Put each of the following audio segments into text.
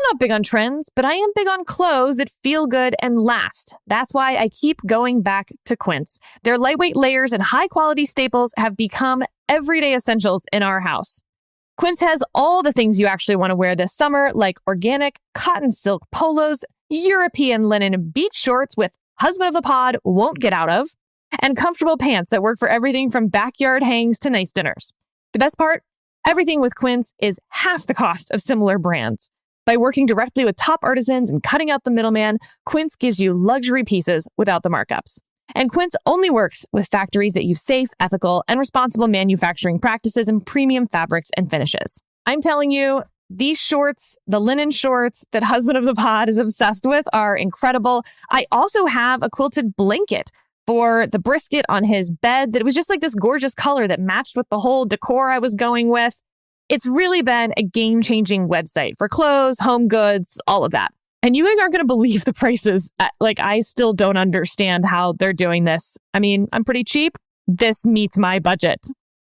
not big on trends, but I am big on clothes that feel good and last. That's why I keep going back to Quints. Their lightweight layers and high-quality staples have become everyday essentials in our house. Quints has all the things you actually want to wear this summer, like organic cotton silk polos, European linen beach shorts with husband of the pod won't get out of, and comfortable pants that work for everything from backyard hangs to nice dinners. The best part? Everything with Quints is half the cost of similar brands. By working directly with top artisans and cutting out the middleman, Quints gives you luxury pieces without the markups. And Quints only works with factories that use safe, ethical, and responsible manufacturing practices and premium fabrics and finishes. I'm telling you, these shorts, the linen shorts that husband of the pod is obsessed with, are incredible. I also have a quilted blanket for the brisket on his bed that it was just like this gorgeous color that matched with the whole decor I was going with. It's really been a game-changing website for clothes, home goods, all of that. And you guys aren't going to believe the prices. Like, I still don't understand how they're doing this. I mean, I'm pretty cheap. This meets my budget.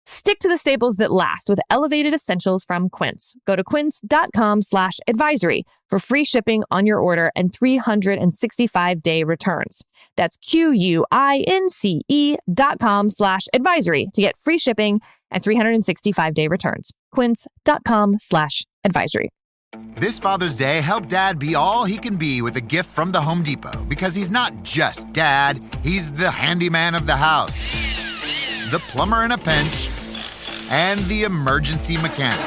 Stick to the staples that last with elevated essentials from Quints. Go to quints.com/advisory for free shipping on your order and 365-day returns. That's QUINCE.com/advisory to get free shipping and 365-day returns. Quints.com/advisory. This Father's Day, help Dad be all he can be with a gift from the Home Depot, because he's not just Dad, he's the handyman of the house, the plumber in a pinch, and the emergency mechanic.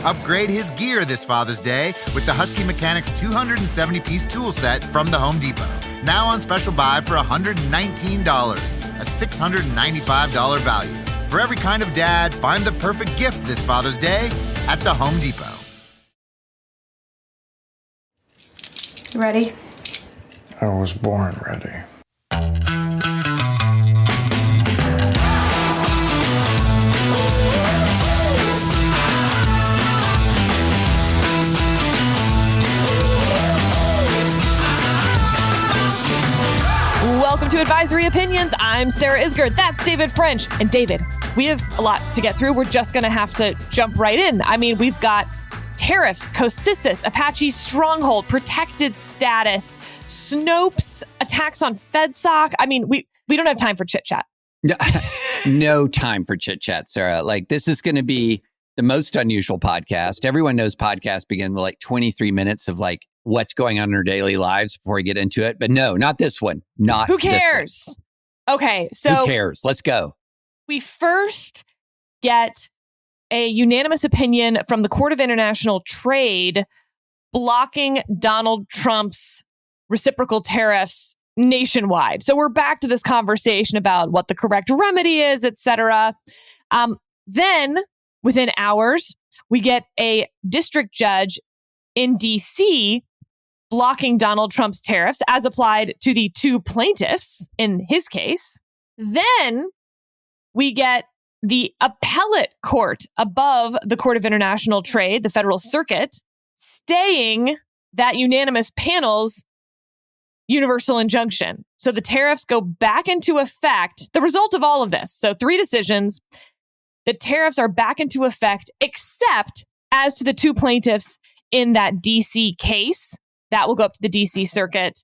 Upgrade his gear this Father's Day with the Husky Mechanics 270-piece tool set from the Home Depot. Now on special buy for $119, a $695 value. For every kind of dad, find the perfect gift this Father's Day at the Home Depot. You ready? I was born ready. Welcome to Advisory Opinions. I'm Sarah Isgur. That's David French. And David, we have a lot to get through. We're just going to have to jump right in. I mean, we've got Tariffs, COSISIS, Apache Stronghold, protected status, Snopes, attacks on FedSoc. I mean, we don't have time for chit-chat. No time for chit-chat, Sarah. Like, this is going to be the most unusual podcast. Everyone knows podcasts begin with like 23 minutes of like what's going on in our daily lives before we get into it. But no, not this one. Not Who cares? This one. Okay, so who cares? Let's go. We first get a unanimous opinion from the Court of International Trade blocking Donald Trump's reciprocal tariffs nationwide. So we're back to this conversation about what the correct remedy is, et cetera. Then within hours, we get a district judge in D.C. blocking Donald Trump's tariffs as applied to the two plaintiffs in his case. Then we get the appellate court above the Court of International Trade, the Federal Circuit, staying that unanimous panel's universal injunction. So the tariffs go back into effect. The result of all of this, so 3 decisions, the tariffs are back into effect, except as to the two plaintiffs in that DC case. That will go up to the DC Circuit.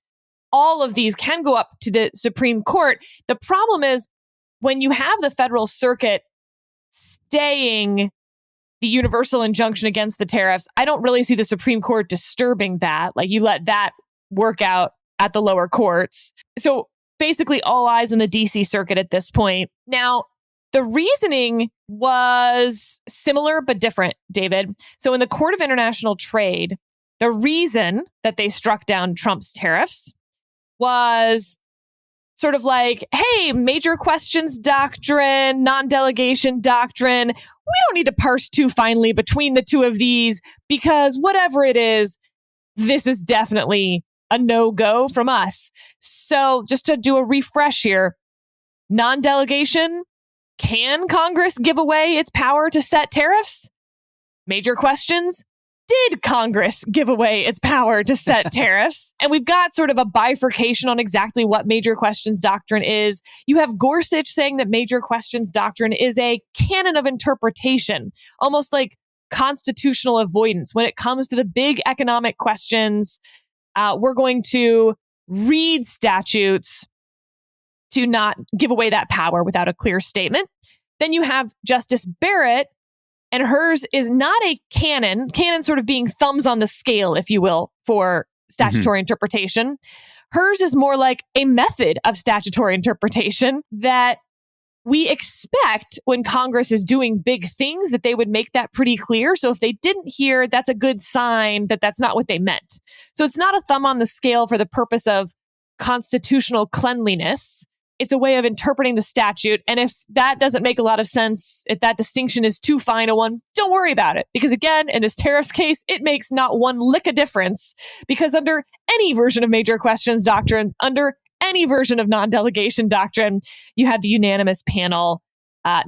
All of these can go up to the Supreme Court. The problem is when you have the Federal Circuit staying the universal injunction against the tariffs, I don't really see the Supreme Court disturbing that. Like, you let that work out at the lower courts. So basically all eyes on the DC Circuit at this point. Now, the reasoning was similar but different, David. So in the Court of International Trade, the reason that they struck down Trump's tariffs was sort of like, hey, major questions doctrine, non-delegation doctrine. We don't need to parse too finely between the two of these because whatever it is, this is definitely a no-go from us. So just to do a refresh here, non-delegation, can Congress give away its power to set tariffs? Major questions, did Congress give away its power to set tariffs? And we've got sort of a bifurcation on exactly what major questions doctrine is. You have Gorsuch saying that major questions doctrine is a canon of interpretation, almost like constitutional avoidance. When it comes to the big economic questions, we're going to read statutes to not give away that power without a clear statement. Then you have Justice Barrett, and hers is not a canon sort of being thumbs on the scale, if you will, for statutory interpretation. Hers is more like a method of statutory interpretation that we expect when Congress is doing big things that they would make that pretty clear. So if they didn't hear, that's a good sign that that's not what they meant. So it's not a thumb on the scale for the purpose of constitutional cleanliness. It's a way of interpreting the statute. And if that doesn't make a lot of sense, if that distinction is too fine a one, don't worry about it. Because again, in this tariffs case, it makes not one lick of difference. Because under any version of major questions doctrine, under any version of non-delegation doctrine, you had the unanimous panel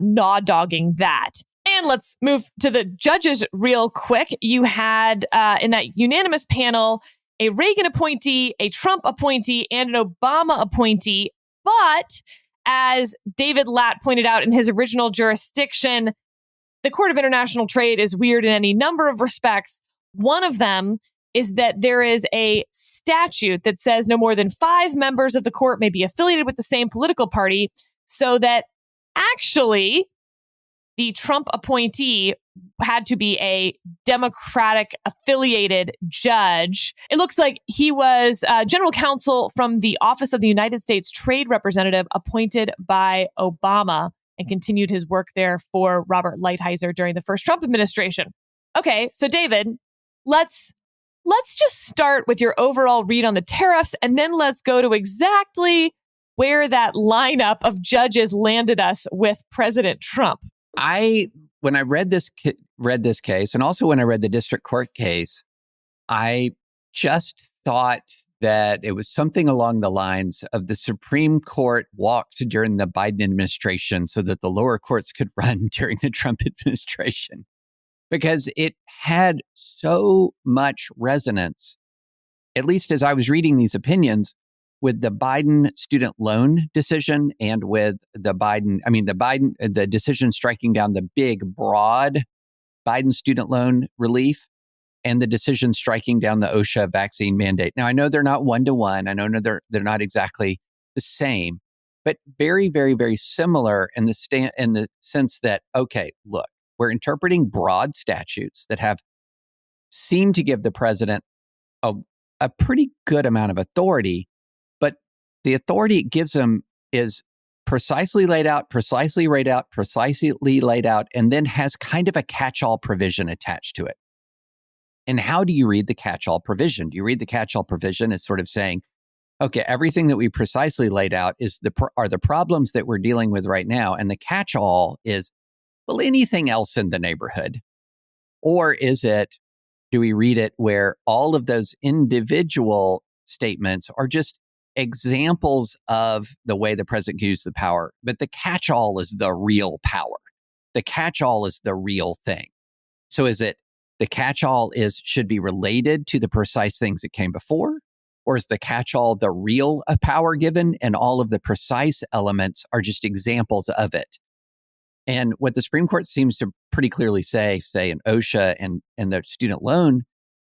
gnaw-dogging that. And let's move to the judges real quick. You had in that unanimous panel a Reagan appointee, a Trump appointee, and an Obama appointee. But as David Latt pointed out in his original jurisdiction, the Court of International Trade is weird in any number of respects. One of them is that there is a statute that says no more than 5 members of the court may be affiliated with the same political party, so that actually the Trump appointee had to be a Democratic affiliated judge. It looks like he was general counsel from the Office of the United States Trade Representative appointed by Obama and continued his work there for Robert Lighthizer during the first Trump administration. Okay, so David, let's just start with your overall read on the tariffs, and then let's go to exactly where that lineup of judges landed us with President Trump. When I read this case, and also when I read the district court case, I just thought that it was something along the lines of the Supreme Court walked during the Biden administration so that the lower courts could run during the Trump administration, because it had so much resonance, at least as I was reading these opinions, with the Biden student loan decision and with the decision striking down the big, broad Biden student loan relief and the decision striking down the OSHA vaccine mandate. Now, I know they're not one-to-one. I know they're not exactly the same, but very, very, very similar in the sense that, okay, look, we're interpreting broad statutes that seem to give the president a pretty good amount of authority, but the authority it gives him is precisely laid out, and then has kind of a catch-all provision attached to it. And how do you read the catch-all provision? Do you read the catch-all provision as sort of saying, okay, everything that we precisely laid out are the problems that we're dealing with right now, and the catch-all is, well, anything else in the neighborhood? Or do we read it where all of those individual statements are just examples of the way the president can use the power, but the catch-all is the real power. The catch-all is the real thing. So is it the catch-all should be related to the precise things that came before? Or is the catch-all the real power given and all of the precise elements are just examples of it? And what the Supreme Court seems to pretty clearly say in OSHA and the student loan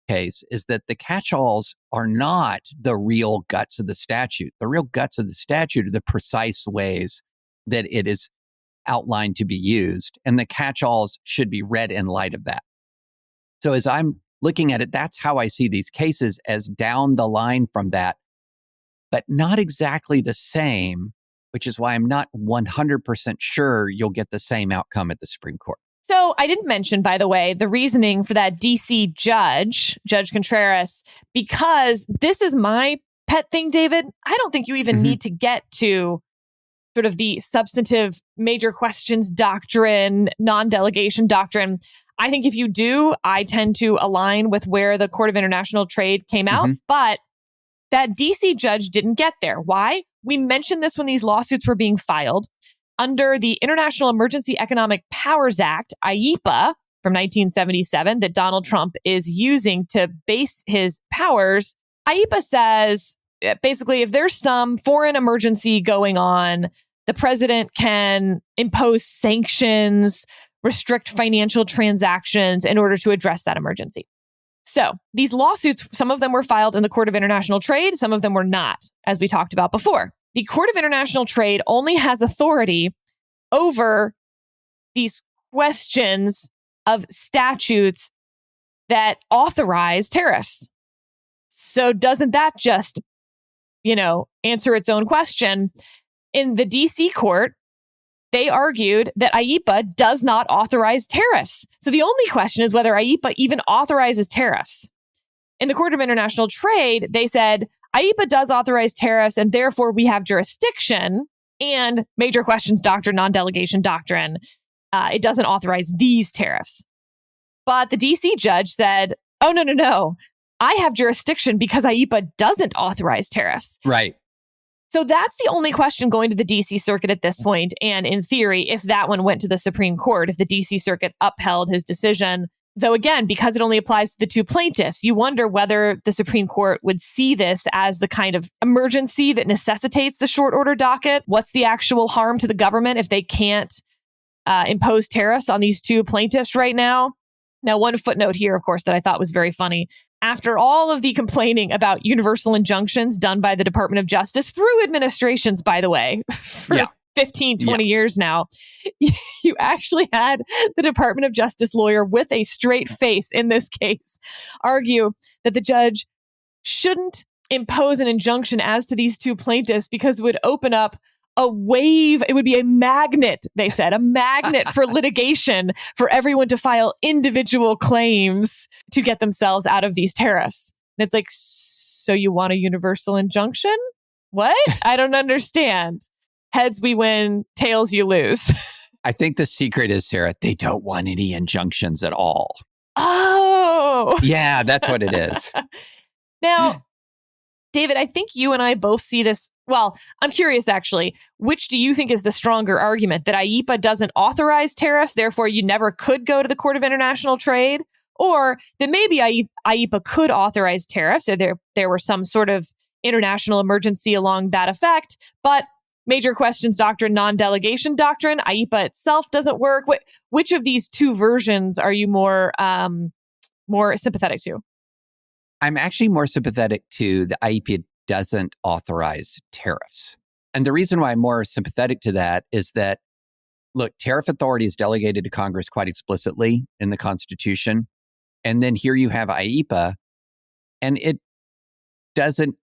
case, is that the catch-alls are not the real guts of the statute. The real guts of the statute are the precise ways that it is outlined to be used, and the catch-alls should be read in light of that. So as I'm looking at it, that's how I see these cases, as down the line from that, but not exactly the same, which is why I'm not 100% sure you'll get the same outcome at the Supreme Court. So I didn't mention, by the way, the reasoning for that DC judge, Judge Contrarus, because this is my pet thing, David. I don't think you even need to get to sort of the substantive major questions doctrine, non-delegation doctrine. I think if you do, I tend to align with where the Court of International Trade came out. But that DC judge didn't get there. Why? We mentioned this when these lawsuits were being filed. Under the International Emergency Economic Powers Act, IEEPA, from 1977, that Donald Trump is using to base his powers, IEEPA says, basically, if there's some foreign emergency going on, the president can impose sanctions, restrict financial transactions in order to address that emergency. So these lawsuits, some of them were filed in the Court of International Trade, some of them were not, as we talked about before. The Court of International Trade only has authority over these questions of statutes that authorize tariffs. So doesn't that just, answer its own question? In the DC court, they argued that IEEPA does not authorize tariffs. So the only question is whether IEEPA even authorizes tariffs. In the Court of International Trade, they said IEEPA does authorize tariffs and therefore we have jurisdiction, and major questions doctrine, non-delegation doctrine, it doesn't authorize these tariffs. But the DC judge said, oh, no. I have jurisdiction because IEEPA doesn't authorize tariffs. Right. So that's the only question going to the DC Circuit at this point. And in theory, if that one went to the Supreme Court, if the DC Circuit upheld his decision, though again, because it only applies to the two plaintiffs, you wonder whether the Supreme Court would see this as the kind of emergency that necessitates the short order docket. What's the actual harm to the government if they can't impose tariffs on these two plaintiffs right now? Now, one footnote here, of course, that I thought was very funny. After all of the complaining about universal injunctions done by the Department of Justice through administrations, by the way, for 15, 20 years now, you actually had the Department of Justice lawyer with a straight face in this case argue that the judge shouldn't impose an injunction as to these two plaintiffs because it would open up a wave. It would be a magnet, they said, a magnet for litigation for everyone to file individual claims to get themselves out of these tariffs. And it's like, so you want a universal injunction? What? I don't understand. Heads we win, tails you lose. I think the secret is, Sarah, they don't want any injunctions at all. Oh. Yeah, that's what it is. Now, David, I think you and I both see this. Well, I'm curious, actually, which do you think is the stronger argument? That IEEPA doesn't authorize tariffs, therefore you never could go to the Court of International Trade? Or that maybe IEEPA could authorize tariffs, or there were some sort of international emergency along that effect, but major questions doctrine, non-delegation doctrine, IEEPA itself doesn't work. Which of these two versions are you more sympathetic to? I'm actually more sympathetic to the IEEPA doesn't authorize tariffs. And the reason why I'm more sympathetic to that is that, look, tariff authority is delegated to Congress quite explicitly in the Constitution. And then here you have IEEPA, and it doesn't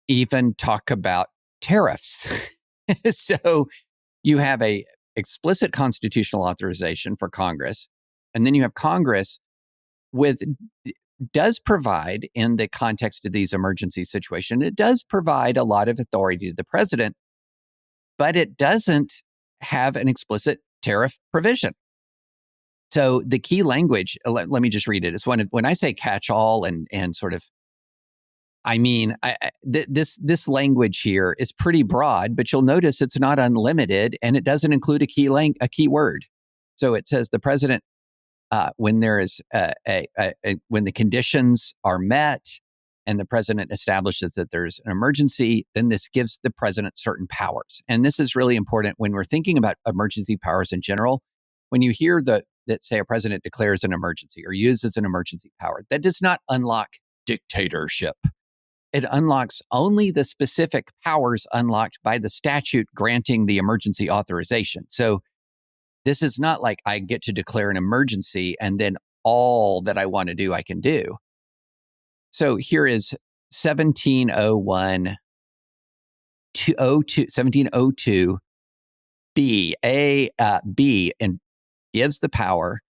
even talk about tariffs. So you have a explicit constitutional authorization for Congress, and then you have Congress does provide, in the context of these emergency situations, it does provide a lot of authority to the president, but it doesn't have an explicit tariff provision. So the key language, let me just read it. It's when I say catch-all and sort of, I mean, this language here is pretty broad, but you'll notice it's not unlimited, and it doesn't include a key word. So it says the president, when there is when the conditions are met and the president establishes that there's an emergency, then this gives the president certain powers. And this is really important when we're thinking about emergency powers in general. When you hear that say a president declares an emergency or uses an emergency power, that does not unlock dictatorship. It unlocks only the specific powers unlocked by the statute granting the emergency authorization. So this is not like I get to declare an emergency and then all that I want to do, I can do. So here is 1702 B, and gives the power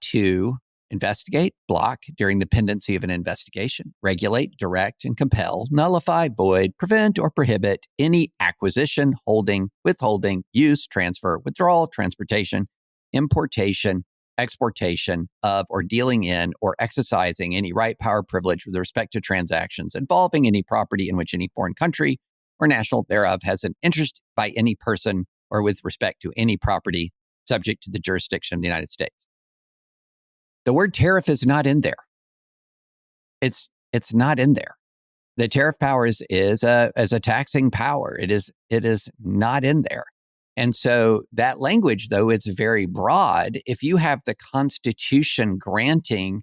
to investigate, block during the pendency of an investigation, regulate, direct, and compel, nullify, void, prevent, or prohibit any acquisition, holding, withholding, use, transfer, withdrawal, transportation, importation, exportation of, or dealing in, or exercising any right, power, privilege with respect to transactions involving any property in which any foreign country or national thereof has an interest by any person or with respect to any property subject to the jurisdiction of the United States. The word tariff is not in there. It's not in there. The tariff power is as a taxing power. It is not in there. And so that language, though, it's very broad. If you have the Constitution granting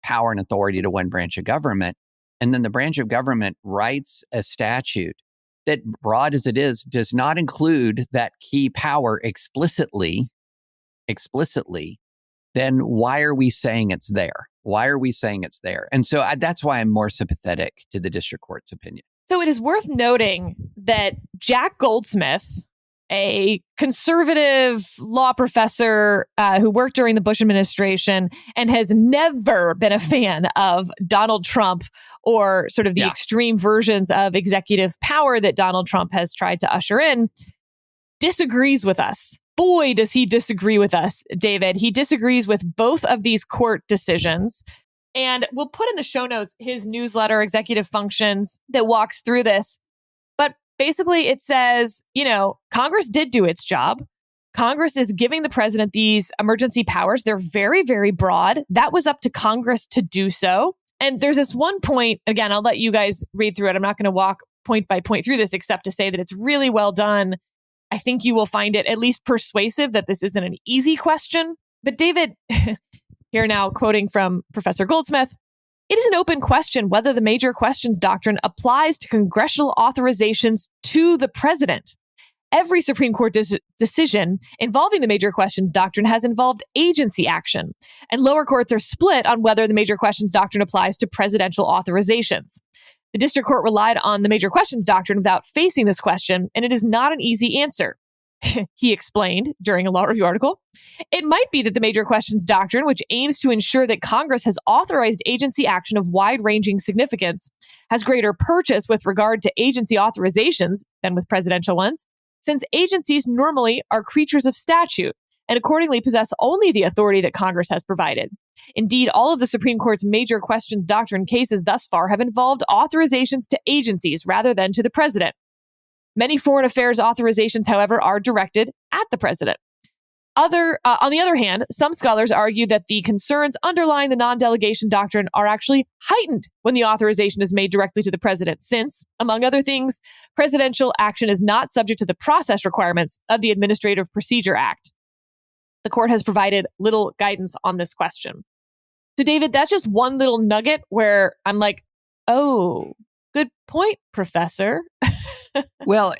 power and authority to one branch of government, and then the branch of government writes a statute that, broad as it is, does not include that key power explicitly, then why are we saying it's there? Why are we saying it's there? And so that's why I'm more sympathetic to the district court's opinion. So it is worth noting that Jack Goldsmith, a conservative law professor who worked during the Bush administration and has never been a fan of Donald Trump or sort of the extreme versions of executive power that Donald Trump has tried to usher in, disagrees with us. Boy, does he disagree with us, David. He disagrees with both of these court decisions. And we'll put in the show notes his newsletter, Executive Functions, that walks through this. But basically, it says, Congress did do its job. Congress is giving the president these emergency powers. They're very, very broad. That was up to Congress to do so. And there's this one point, again, I'll let you guys read through it. I'm not going to walk point by point through this, except to say that it's really well done. I think you will find it at least persuasive that this isn't an easy question. But David, here now quoting from Professor Goldsmith, it is an open question whether the major questions doctrine applies to congressional authorizations to the president. Every Supreme Court decision involving the major questions doctrine has involved agency action, and lower courts are split on whether the major questions doctrine applies to presidential authorizations. The district court relied on the major questions doctrine without facing this question, and it is not an easy answer. He explained during a law review article, it might be that the major questions doctrine, which aims to ensure that Congress has authorized agency action of wide-ranging significance, has greater purchase with regard to agency authorizations than with presidential ones, since agencies normally are creatures of statute and accordingly possess only the authority that Congress has provided. Indeed, all of the Supreme Court's major questions doctrine cases thus far have involved authorizations to agencies rather than to the president. Many foreign affairs authorizations, however, are directed at the president. On the other hand, some scholars argue that the concerns underlying the non-delegation doctrine are actually heightened when the authorization is made directly to the president, since, among other things, presidential action is not subject to the process requirements of the Administrative Procedure Act. The court has provided little guidance on this question. So, David, that's just one little nugget where I'm like, oh, good point, Professor. Well,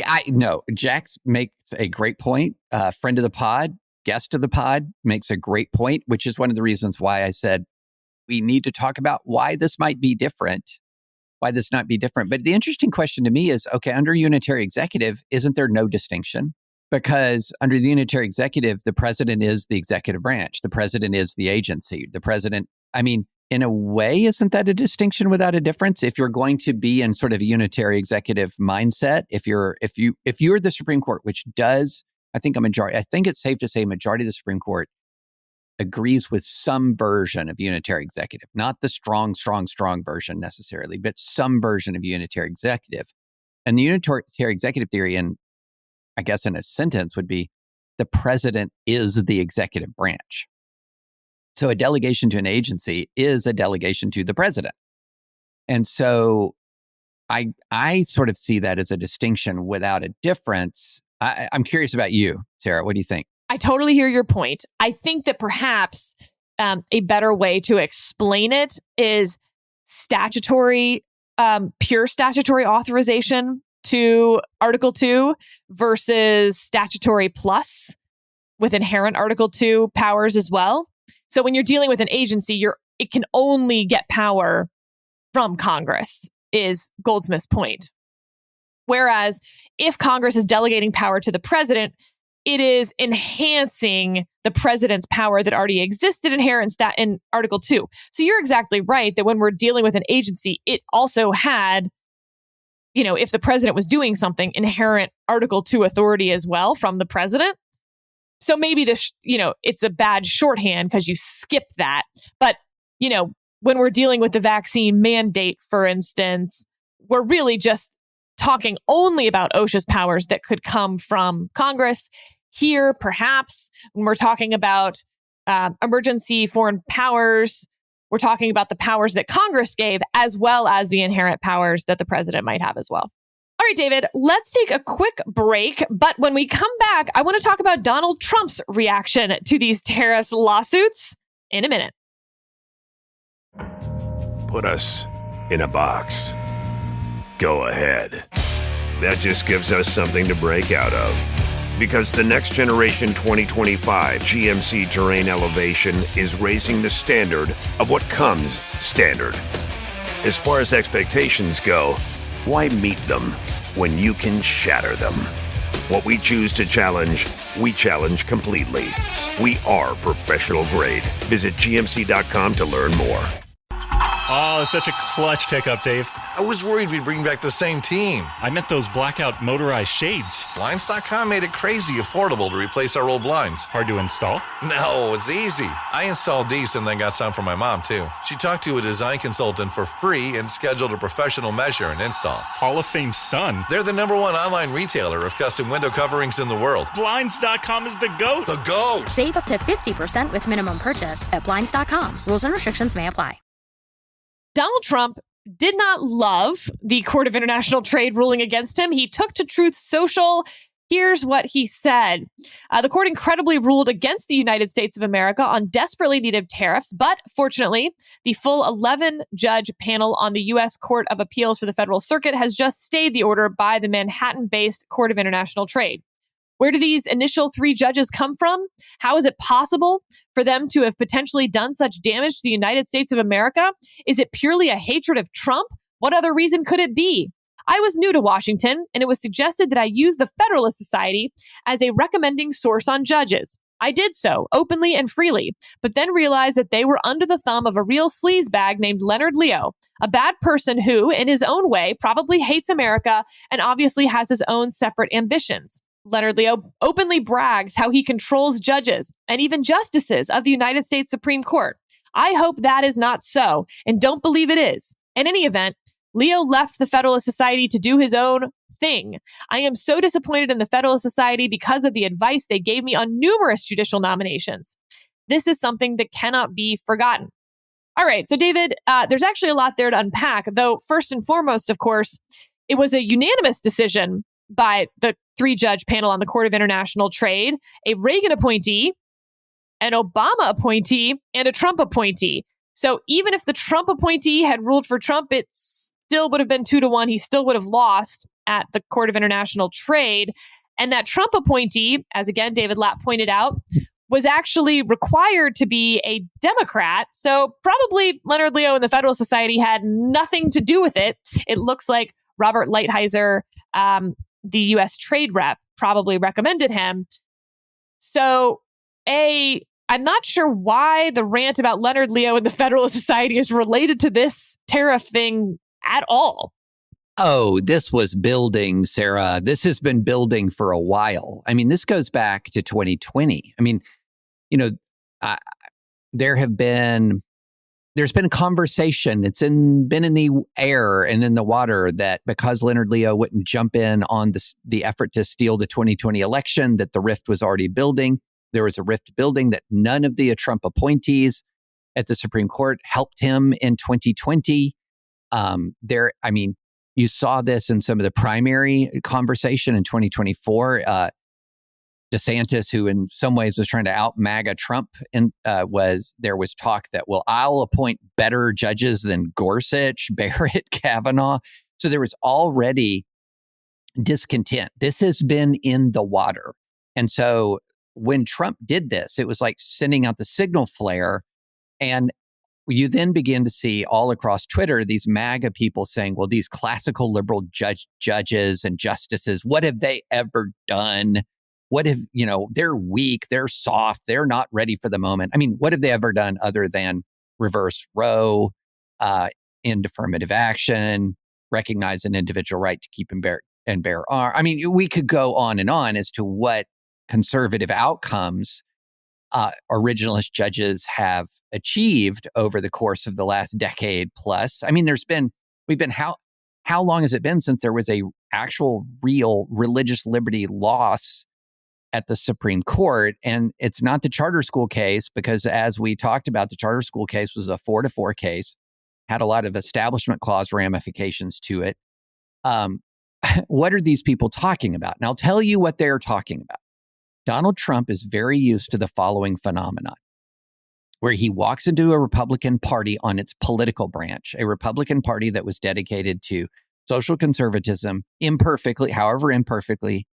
I know Jack makes a great point. Friend of the pod, guest of the pod makes a great point, which is one of the reasons why I said we need to talk about why this might be different, But the interesting question to me is, okay, under unitary executive, isn't there no distinction? Because under the unitary executive, the president is the executive branch. The president is the agency. The president, in a way, isn't that a distinction without a difference? If you're going to be in sort of a unitary executive mindset, if you're the Supreme Court, which does, I think it's safe to say a majority of the Supreme Court agrees with some version of unitary executive, not the strong version necessarily, but some version of unitary executive. And the unitary executive theory, and I guess in a sentence, would be the president is the executive branch. So a delegation to an agency is a delegation to the president. And so I sort of see that as a distinction without a difference. I'm curious about you, Sarah. What do you think? I totally hear your point. I think that perhaps a better way to explain it is statutory, pure statutory authorization to Article 2 versus statutory plus with inherent Article 2 powers as well. So when you're dealing with an agency, it can only get power from Congress, is Goldsmith's point. Whereas if Congress is delegating power to the president, it is enhancing the president's power that already existed inherent in Article 2. So you're exactly right that when we're dealing with an agency, it also had, if the president was doing something, inherent Article 2 authority as well from the president. So maybe it's a bad shorthand because you skip that. But, when we're dealing with the vaccine mandate, for instance, we're really just talking only about OSHA's powers that could come from Congress. Here, perhaps, when we're talking about emergency foreign powers, we're talking about the powers that Congress gave, as well as the inherent powers that the president might have as well. All right, David, let's take a quick break. But when we come back, I want to talk about Donald Trump's reaction to these tariffs lawsuits in a minute. Put us in a box. Go ahead. That just gives us something to break out of. Because the next generation 2025 GMC Terrain Elevation is raising the standard of what comes standard. As far as expectations go, why meet them when you can shatter them? What we choose to challenge, we challenge completely. We are professional grade. Visit GMC.com to learn more. Oh, such a clutch pickup, Dave. I was worried we'd bring back the same team. I meant those blackout motorized shades. Blinds.com made it crazy affordable to replace our old blinds. Hard to install? No, it's easy. I installed these and then got some for my mom, too. She talked to a design consultant for free and scheduled a professional measure and install. Hall of Fame son. They're the #1 online retailer of custom window coverings in the world. Blinds.com is the GOAT. The GOAT! Save up to 50% with minimum purchase at Blinds.com. Rules and restrictions may apply. Donald Trump did not love the Court of International Trade ruling against him. He took to Truth Social. Here's what he said. The court incredibly ruled against the United States of America on desperately needed tariffs, but fortunately, the full 11-judge panel on the U.S. Court of Appeals for the Federal Circuit has just stayed the order by the Manhattan-based Court of International Trade. Where do these initial 3 judges come from? How is it possible for them to have potentially done such damage to the United States of America? Is it purely a hatred of Trump? What other reason could it be? I was new to Washington, and it was suggested that I use the Federalist Society as a recommending source on judges. I did so openly and freely, but then realized that they were under the thumb of a real sleazebag named Leonard Leo, a bad person who, in his own way, probably hates America and obviously has his own separate ambitions. Leonard Leo openly brags how he controls judges and even justices of the United States Supreme Court. I hope that is not so, and don't believe it is. In any event, Leo left the Federalist Society to do his own thing. I am so disappointed in the Federalist Society because of the advice they gave me on numerous judicial nominations. This is something that cannot be forgotten. All right, so David, there's actually a lot there to unpack, though first and foremost, of course, it was a unanimous decision by the 3-judge panel on the Court of International Trade, a Reagan appointee, an Obama appointee, and a Trump appointee. So even if the Trump appointee had ruled for Trump, it still would have been 2-1. He still would have lost at the Court of International Trade. And that Trump appointee, as again, David Lapp pointed out, was actually required to be a Democrat. So probably Leonard Leo and the Federalist Society had nothing to do with it. It looks like Robert Lighthizer, the U.S. trade rep, probably recommended him. So, I'm not sure why the rant about Leonard Leo and the Federalist Society is related to this tariff thing at all. Oh, this was building, Sarah. This has been building for a while. I mean, this goes back to 2020. I mean, there's been a conversation. It's been in the air and in the water that because Leonard Leo wouldn't jump in on the effort to steal the 2020 election, that the rift was already building. There was a rift building that none of the Trump appointees at the Supreme Court helped him in 2020. You saw this in some of the primary conversation in 2024. DeSantis, who in some ways was trying to out MAGA Trump, and there was talk that, well, I'll appoint better judges than Gorsuch, Barrett, Kavanaugh. So there was already discontent. This has been in the water. And so when Trump did this, it was like sending out the signal flare. And you then begin to see all across Twitter, these MAGA people saying, well, these classical liberal judges and justices, what have they ever done? What if, they're weak, they're soft, they're not ready for the moment. I mean, what have they ever done other than reverse Roe, end affirmative action, recognize an individual right to keep and bear arms? I mean, we could go on and on as to what conservative outcomes originalist judges have achieved over the course of the last decade plus. I mean, how long has it been since there was a actual real religious liberty loss at the Supreme Court? And it's not the charter school case, because as we talked about, the charter school case was a 4-4 case, had a lot of establishment clause ramifications to it. what are these people talking about? And I'll tell you what they're talking about. Donald Trump is very used to the following phenomenon, where he walks into a Republican Party on its political branch, a Republican Party that was dedicated to social conservatism, however imperfectly,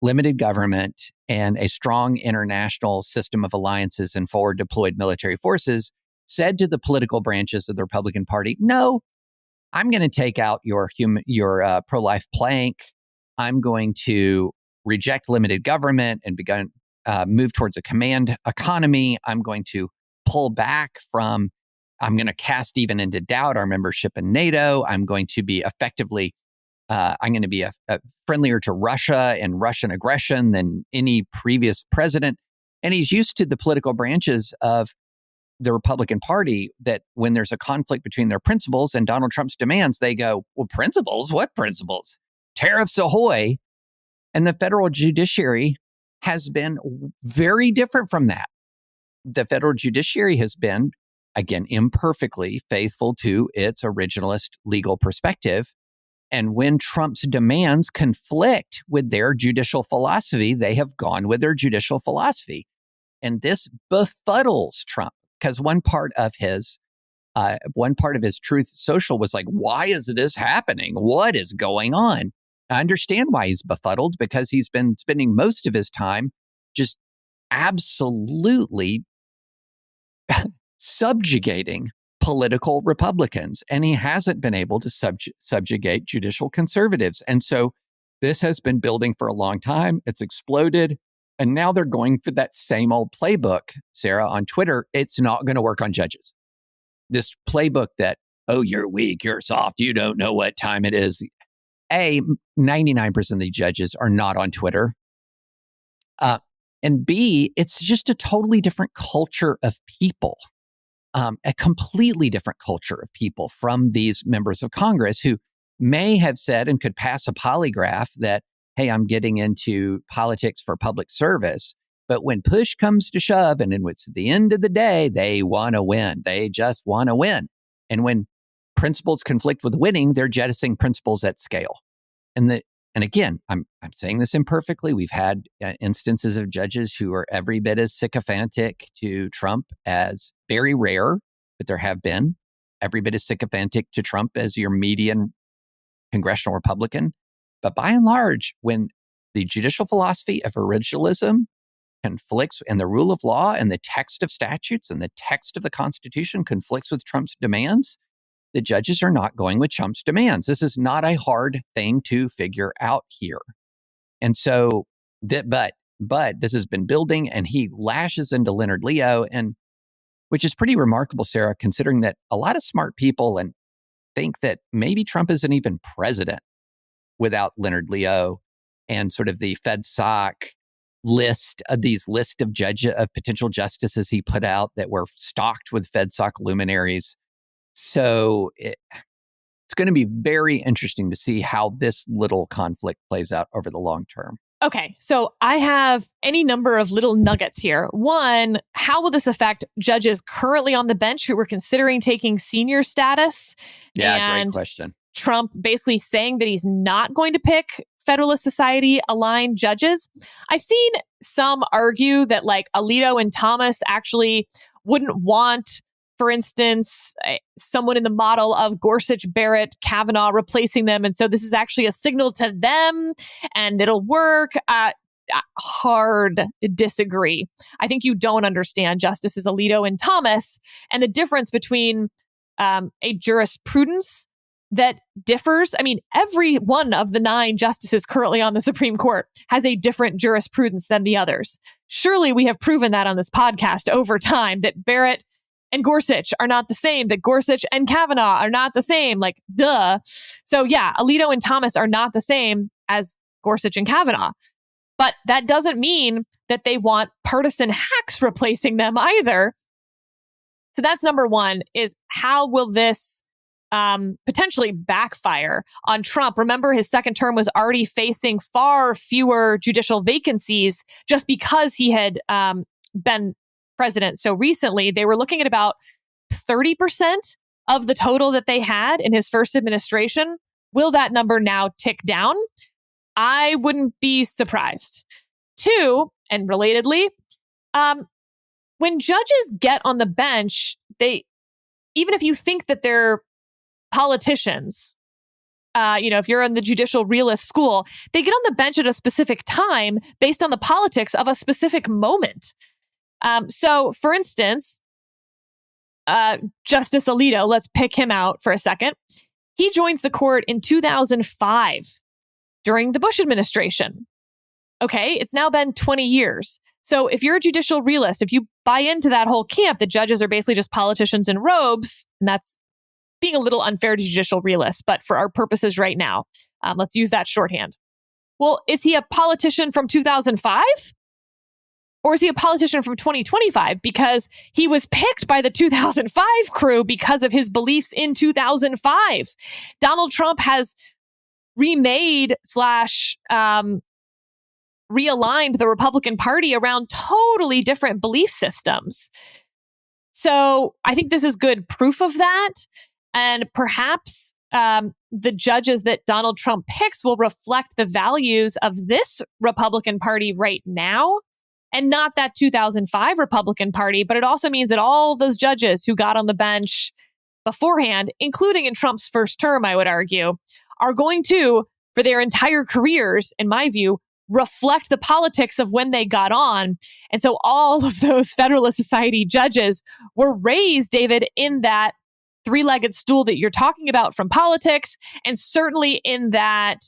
limited government, and a strong international system of alliances and forward deployed military forces, said to the political branches of the Republican Party, no, I'm going to take out your pro-life plank. I'm going to reject limited government and move towards a command economy. I'm going to pull back from, I'm going to cast even into doubt our membership in NATO. I'm going to be friendlier to Russia and Russian aggression than any previous president. And he's used to the political branches of the Republican Party that when there's a conflict between their principles and Donald Trump's demands, they go, well, principles? What principles? Tariffs ahoy. And the federal judiciary has been very different from that. The federal judiciary has been, again, imperfectly faithful to its originalist legal perspective. And when Trump's demands conflict with their judicial philosophy, they have gone with their judicial philosophy. And this befuddles Trump, because one part of his Truth Social was like, why is this happening? What is going on? I understand why he's befuddled, because he's been spending most of his time just absolutely subjugating political Republicans, and he hasn't been able to subjugate judicial conservatives. And so this has been building for a long time. It's exploded. And now they're going for that same old playbook, Sarah, on Twitter. It's not going to work on judges. This playbook that, oh, you're weak, you're soft, you don't know what time it is. 99% of the judges are not on Twitter. And B, it's just a totally different culture of people, a completely different culture of people from these members of Congress who may have said and could pass a polygraph that, hey, I'm getting into politics for public service. But when push comes to shove and it's the end of the day, they want to win. They just want to win. And when principles conflict with winning, they're jettisoning principles at scale. And again, I'm saying this imperfectly. We've had instances of judges who are every bit as sycophantic to Trump as, very rare, but there have been, every bit as sycophantic to Trump as your median congressional Republican. But by and large, when the judicial philosophy of originalism conflicts and the rule of law and the text of statutes and the text of the Constitution conflicts with Trump's demands, the judges are not going with Trump's demands. This is not a hard thing to figure out here. And so, but this has been building, and he lashes into Leonard Leo, and which is pretty remarkable, Sarah, considering that a lot of smart people and think that maybe Trump isn't even president without Leonard Leo and sort of the FedSoc list of potential justices he put out that were stocked with FedSoc luminaries. So it's going to be very interesting to see how this little conflict plays out over the long term. Okay, so I have any number of little nuggets here. One, how will this affect judges currently on the bench who were considering taking senior status? Yeah, great question. Trump basically saying that he's not going to pick Federalist Society aligned judges. I've seen some argue that like Alito and Thomas actually wouldn't want, for instance, someone in the model of Gorsuch, Barrett, Kavanaugh replacing them. And so this is actually a signal to them and it'll work. Hard disagree. I think you don't understand Justices Alito and Thomas and the difference between a jurisprudence that differs. I mean, every one of the 9 justices currently on the Supreme Court has a different jurisprudence than the others. Surely we have proven that on this podcast over time, that Barrett and Gorsuch are not the same, that Gorsuch and Kavanaugh are not the same, like, duh. So yeah, Alito and Thomas are not the same as Gorsuch and Kavanaugh. But that doesn't mean that they want partisan hacks replacing them either. So that's number one, is how will this potentially backfire on Trump? Remember, his second term was already facing far fewer judicial vacancies just because he had been president so recently. They were looking at about 30% of the total that they had in his first administration Will that number now tick down? I wouldn't be surprised. 2, and relatedly, when judges get on the bench, even if you think that they're politicians, if you're in the judicial realist school, they get on the bench at a specific time based on the politics of a specific moment. So, for instance, Justice Alito, let's pick him out for a second. He joins the court in 2005 during the Bush administration. Okay, it's now been 20 years. So if you're a judicial realist, if you buy into that whole camp that judges are basically just politicians in robes, and that's being a little unfair to judicial realists, but for our purposes right now, let's use that shorthand. Well, is he a politician from 2005? Or is he a politician from 2025? Because he was picked by the 2005 crew because of his beliefs in 2005. Donald Trump has remade / realigned the Republican Party around totally different belief systems. So I think this is good proof of that. And perhaps the judges that Donald Trump picks will reflect the values of this Republican Party right now and not that 2005 Republican Party. But it also means that all those judges who got on the bench beforehand, including in Trump's first term, I would argue, are going to, for their entire careers, in my view, reflect the politics of when they got on. And so all of those Federalist Society judges were raised, David, in that three-legged stool that you're talking about from politics, and certainly in that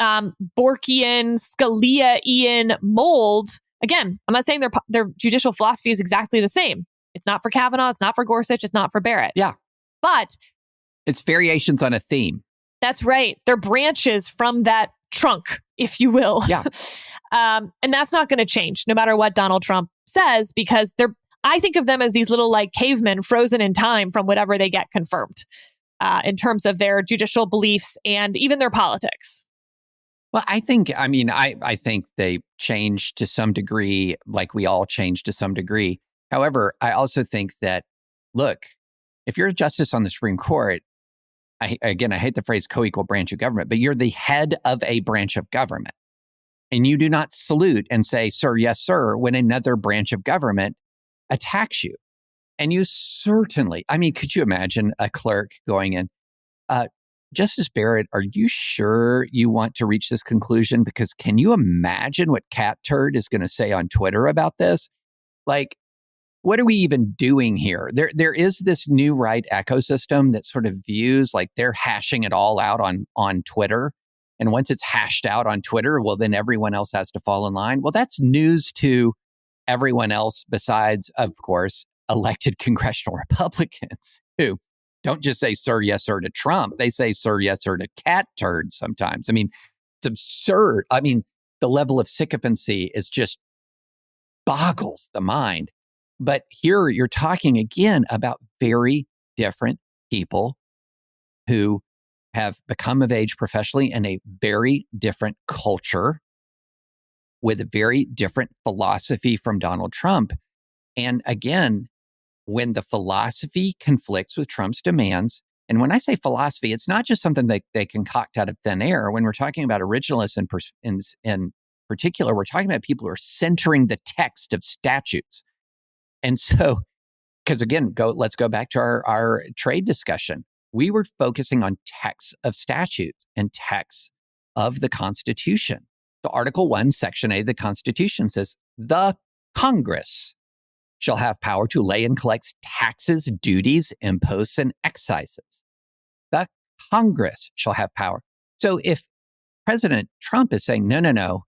Borkian, Scalia-ian mold. Again, I'm not saying their judicial philosophy is exactly the same. It's not for Kavanaugh, it's not for Gorsuch, it's not for Barrett. Yeah. But it's variations on a theme. That's right. They're branches from that trunk, if you will. Yeah. And that's not going to change no matter what Donald Trump says, because I think of them as these little like cavemen frozen in time from whatever they get confirmed in terms of their judicial beliefs and even their politics. Well, I think they change to some degree, like we all change to some degree. However, I also think that, look, if you're a justice on the Supreme Court, I hate the phrase co-equal branch of government, but you're the head of a branch of government. And you do not salute and say, sir, yes, sir, when another branch of government attacks you. And you certainly, could you imagine a clerk going in, Justice Barrett, are you sure you want to reach this conclusion? Because can you imagine what Cat Turd is going to say on Twitter about this? Like, what are we even doing here? There is this new right ecosystem that sort of views like they're hashing it all out on Twitter. And once it's hashed out on Twitter, well, then everyone else has to fall in line. Well, that's news to everyone else besides, of course, elected congressional Republicans who don't just say, sir, yes, sir, to Trump. They say, sir, yes, sir, to Cat Turd sometimes. It's absurd. The level of sycophancy is just boggles the mind. But here you're talking again about very different people who have become of age professionally in a very different culture with a very different philosophy from Donald Trump. And again, when the philosophy conflicts with Trump's demands, and when I say philosophy, it's not just something that they concoct out of thin air. When we're talking about originalists in particular, we're talking about people who are centering the text of statutes. And so, because again, let's go back to our trade discussion. We were focusing on texts of statutes and texts of the Constitution. So Article 1, Section A of the Constitution says, the Congress shall have power to lay and collect taxes, duties, imposts, and excises. The Congress shall have power. So if President Trump is saying, no,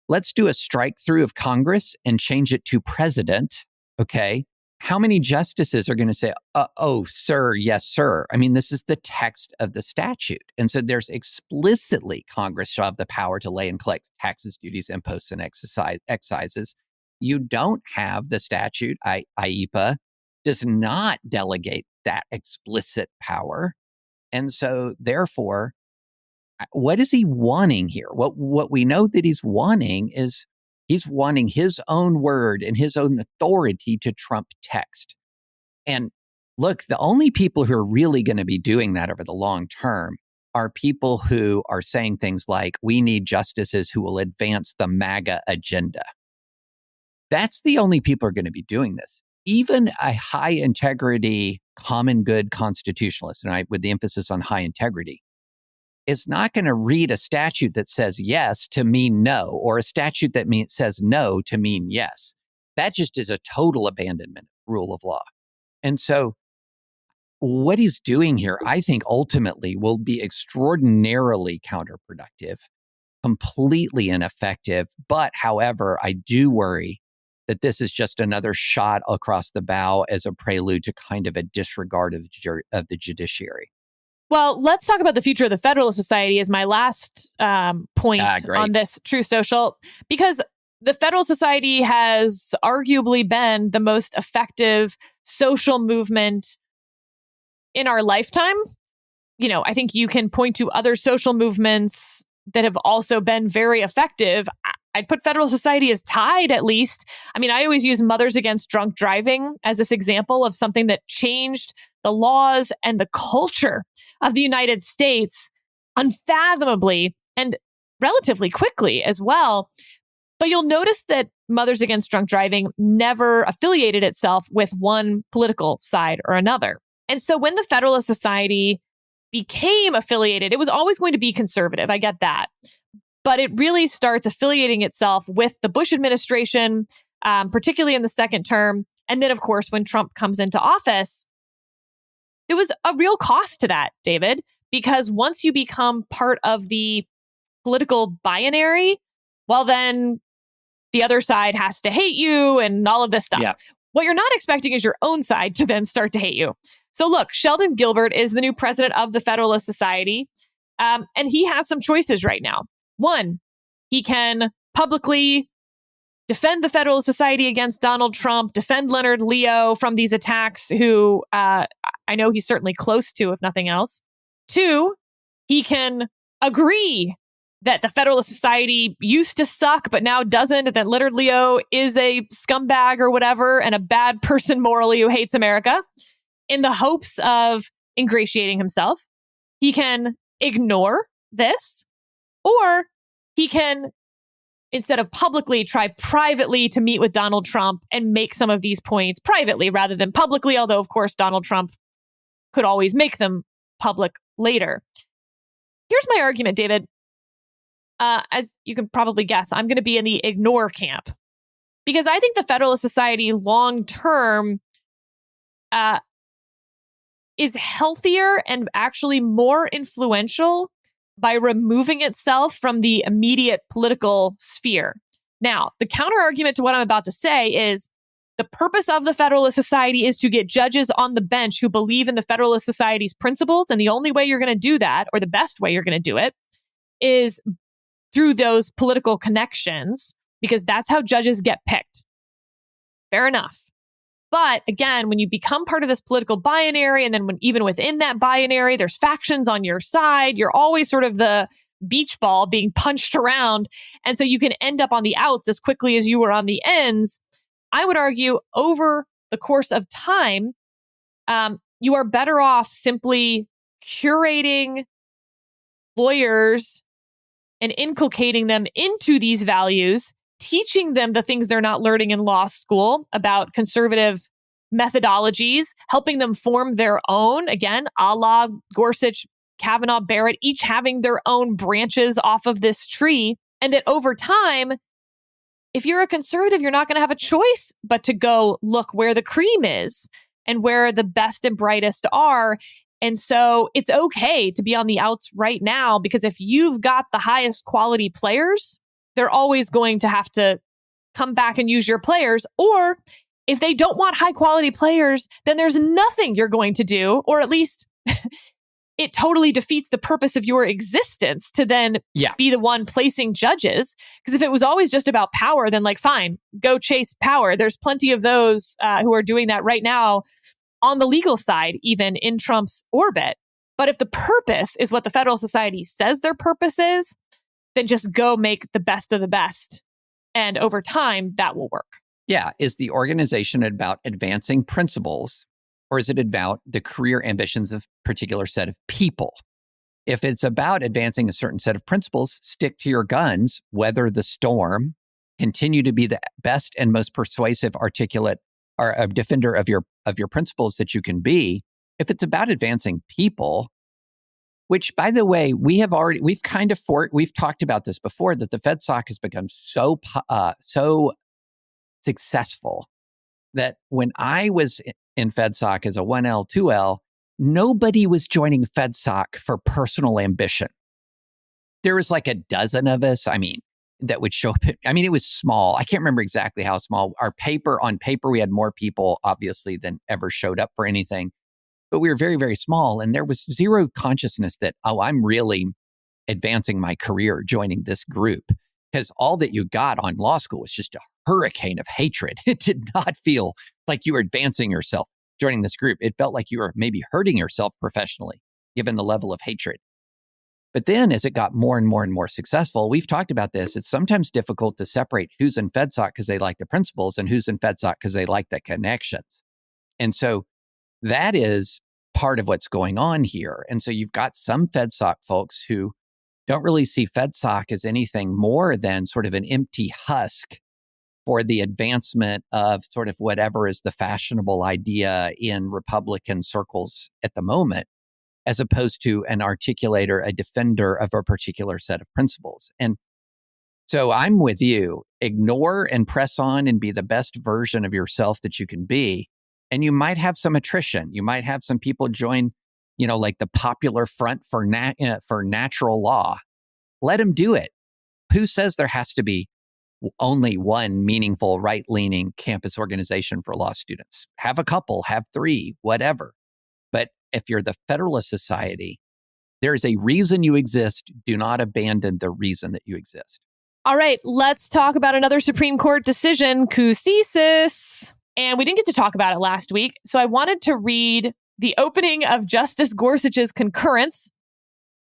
let's do a strike through of Congress and change it to president, okay, how many justices are going to say, oh, sir, yes, sir? This is the text of the statute. And so there's explicitly Congress shall have the power to lay and collect taxes, duties, imposts, and excises. You don't have the statute. IEEPA does not delegate that explicit power. And so therefore, what is he wanting here? What we know that he's wanting is he's wanting his own word and his own authority to trump text. And look, the only people who are really going to be doing that over the long term are people who are saying things like, we need justices who will advance the MAGA agenda. That's the only people who are going to be doing this. Even a high integrity, common good constitutionalist, and with the emphasis on high integrity, is not going to read a statute that says yes to mean no, or a statute that says no to mean yes. That just is a total abandonment of rule of law. And so what he's doing here, I think ultimately will be extraordinarily counterproductive, completely ineffective. But however, I do worry that this is just another shot across the bow as a prelude to kind of a disregard of the judiciary. Well, let's talk about the future of the Federalist Society as my last point on this True Social, because the Federalist Society has arguably been the most effective social movement in our lifetime. You know, I think you can point to other social movements that have also been very effective. I'd put Federalist Society as tied, at least. I mean, I always use Mothers Against Drunk Driving as this example of something that changed the laws and the culture of the United States unfathomably and relatively quickly as well. But you'll notice that Mothers Against Drunk Driving never affiliated itself with one political side or another. And so when the Federalist Society became affiliated, it was always going to be conservative. I get that. But it really starts affiliating itself with the Bush administration, particularly in the second term. And then, of course, when Trump comes into office, there was a real cost to that, David, because once you become part of the political binary, well, then the other side has to hate you and all of this stuff. Yeah. What you're not expecting is your own side to then start to hate you. So look, Sheldon Gilbert is the new president of the Federalist Society, and he has some choices right now. One, he can publicly defend the Federalist Society against Donald Trump, defend Leonard Leo from these attacks, who I know he's certainly close to, if nothing else. Two, he can agree that the Federalist Society used to suck, but now doesn't, and that Leonard Leo is a scumbag or whatever, and a bad person morally who hates America, in the hopes of ingratiating himself. He can ignore this, or he can, instead of publicly, try privately to meet with Donald Trump and make some of these points privately rather than publicly, although, of course, Donald Trump could always make them public later. Here's my argument, David. As you can probably guess, I'm going to be in the ignore camp, because I think the Federalist Society long-term is healthier and actually more influential by removing itself from the immediate political sphere. Now, the counter-argument to what I'm about to say is the purpose of the Federalist Society is to get judges on the bench who believe in the Federalist Society's principles. And the only way you're going to do that, or the best way you're going to do it, is through those political connections, because that's how judges get picked. Fair enough. But again, when you become part of this political binary, and then even within that binary, there's factions on your side, you're always sort of the beach ball being punched around. And so you can end up on the outs as quickly as you were on the ends. I would argue over the course of time, you are better off simply curating lawyers and inculcating them into these values, teaching them the things they're not learning in law school about conservative methodologies, helping them form their own, again, a la Gorsuch, Kavanaugh, Barrett, each having their own branches off of this tree. And that over time, if you're a conservative, you're not going to have a choice but to go look where the cream is and where the best and brightest are. And so it's okay to be on the outs right now, because if you've got the highest quality players, they're always going to have to come back and use your players. Or if they don't want high quality players, then there's nothing you're going to do, or at least it totally defeats the purpose of your existence to then be the one placing judges. Because if it was always just about power, then fine, go chase power. There's plenty of those who are doing that right now on the legal side, even in Trump's orbit. But if the purpose is what the Federal Society says their purpose is, then just go make the best of the best. And over time, that will work. Yeah. Is the organization about advancing principles, or is it about the career ambitions of a particular set of people? If it's about advancing a certain set of principles, stick to your guns, weather the storm, continue to be the best and most persuasive, articulate, or a defender of your principles that you can be. If it's about advancing people, which, by the way, we've talked about this before, that the FedSoc has become so successful that when I was in FedSoc as a 1L, 2L, nobody was joining FedSoc for personal ambition. There was like a dozen of us, that would show up. It was small. I can't remember exactly how small. On paper, we had more people, obviously, than ever showed up for anything. But we were very, very small. And there was zero consciousness that, I'm really advancing my career joining this group. Because all that you got on law school was just a hurricane of hatred. It did not feel like you were advancing yourself joining this group. It felt like you were maybe hurting yourself professionally, given the level of hatred. But then as it got more and more and more successful, we've talked about this, it's sometimes difficult to separate who's in FedSoc because they like the principles and who's in FedSoc because they like the connections. And so that is part of what's going on here. And so you've got some FedSoc folks who don't really see FedSoc as anything more than sort of an empty husk for the advancement of sort of whatever is the fashionable idea in Republican circles at the moment, as opposed to an articulator, a defender of a particular set of principles. And so I'm with you. Ignore and press on and be the best version of yourself that you can be. And you might have some attrition. You might have some people join, like the Popular Front for Natural Law. Let them do it. Who says there has to be only one meaningful right-leaning campus organization for law students? Have a couple, have three, whatever. But if you're the Federalist Society, there is a reason you exist. Do not abandon the reason that you exist. All right, let's talk about another Supreme Court decision, Cousisis. And we didn't get to talk about it last week, so I wanted to read the opening of Justice Gorsuch's concurrence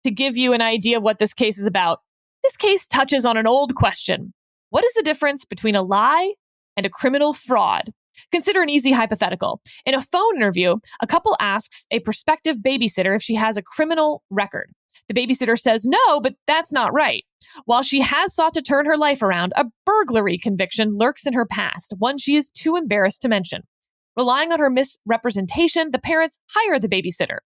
to give you an idea of what this case is about. This case touches on an old question. What is the difference between a lie and a criminal fraud? Consider an easy hypothetical. In a phone interview, a couple asks a prospective babysitter if she has a criminal record. The babysitter says no, but that's not right. While she has sought to turn her life around, a burglary conviction lurks in her past, one she is too embarrassed to mention. Relying on her misrepresentation, the parents hire the babysitter.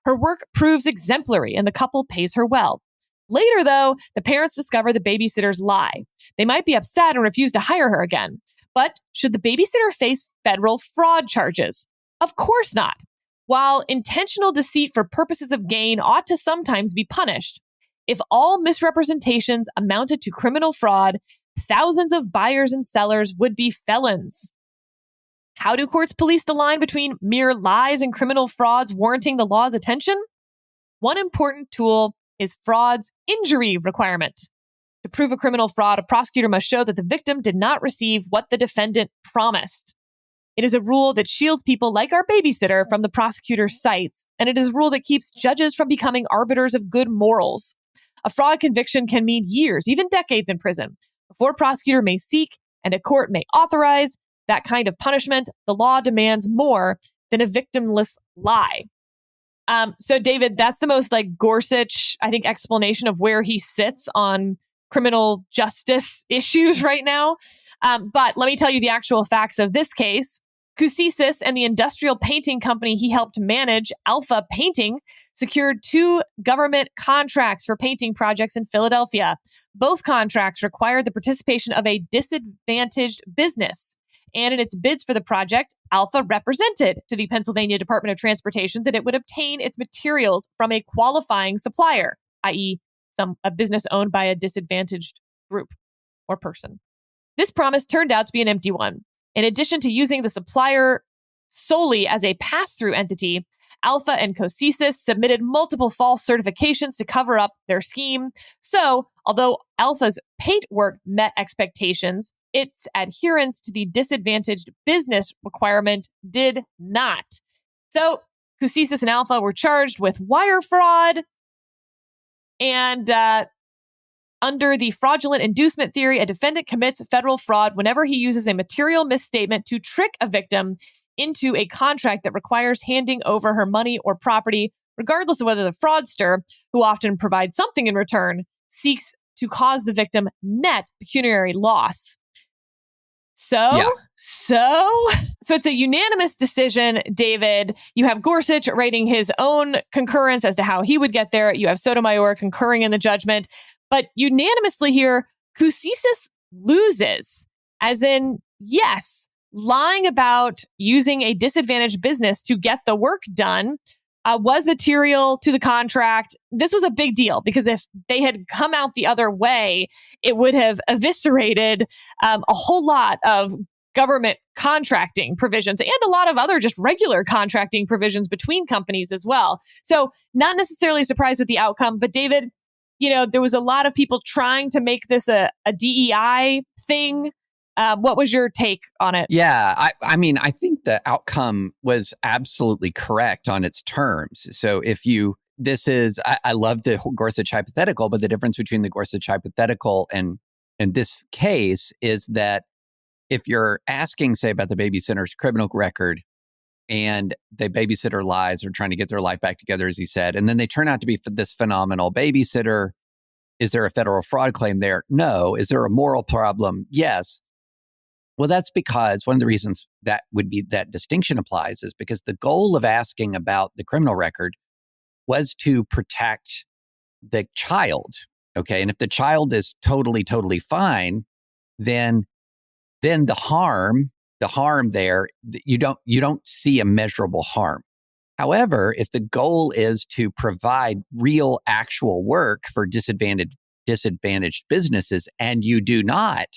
Her work proves exemplary and the couple pays her well. Later, though, the parents discover the babysitter's lie. They might be upset and refuse to hire her again. But should the babysitter face federal fraud charges? Of course not. While intentional deceit for purposes of gain ought to sometimes be punished, if all misrepresentations amounted to criminal fraud, thousands of buyers and sellers would be felons. How do courts police the line between mere lies and criminal frauds warranting the law's attention? One important tool is fraud's injury requirement. To prove a criminal fraud, a prosecutor must show that the victim did not receive what the defendant promised. It is a rule that shields people like our babysitter from the prosecutor's sights, and it is a rule that keeps judges from becoming arbiters of good morals. A fraud conviction can mean years, even decades in prison, before a prosecutor may seek and a court may authorize that kind of punishment. The law demands more than a victimless lie. So, David, that's the most Gorsuch, I think, explanation of where he sits on criminal justice issues right now. But let me tell you the actual facts of this case. Cousisis and the industrial painting company he helped manage, Alpha Painting, secured 2 government contracts for painting projects in Philadelphia. Both contracts required the participation of a disadvantaged business. And in its bids for the project, Alpha represented to the Pennsylvania Department of Transportation that it would obtain its materials from a qualifying supplier, i.e., a business owned by a disadvantaged group or person. This promise turned out to be an empty one. In addition to using the supplier solely as a pass-through entity, Alpha and Cousisis submitted multiple false certifications to cover up their scheme. So, although Alpha's paint work met expectations, its adherence to the disadvantaged business requirement did not. So, Cousisis and Alpha were charged with wire fraud, and under the fraudulent inducement theory, a defendant commits federal fraud whenever he uses a material misstatement to trick a victim into a contract that requires handing over her money or property, regardless of whether the fraudster, who often provides something in return, seeks to cause the victim net pecuniary loss. So it's a unanimous decision, David. You have Gorsuch writing his own concurrence as to how he would get there. You have Sotomayor concurring in the judgment. But unanimously here, Cousisis loses, as in, yes, lying about using a disadvantaged business to get the work done was material to the contract. This was a big deal because if they had come out the other way, it would have eviscerated a whole lot of government contracting provisions and a lot of other just regular contracting provisions between companies as well. So not necessarily surprised with the outcome, but David, there was a lot of people trying to make this a DEI thing. What was your take on it? Yeah, I mean, I think the outcome was absolutely correct on its terms. So I love the Gorsuch hypothetical, but the difference between the Gorsuch hypothetical and this case is that if you're asking, say, about the babysitter's criminal record and the babysitter lies or trying to get their life back together, as he said, and then they turn out to be this phenomenal babysitter, is there a federal fraud claim there? No. Is there a moral problem? Yes. Well, that's because one of the reasons that distinction applies is because the goal of asking about the criminal record was to protect the child. Okay. And if the child is totally, totally fine, then the harm there, you don't see a measurable harm. However, if the goal is to provide real, actual work for disadvantaged businesses, and you do not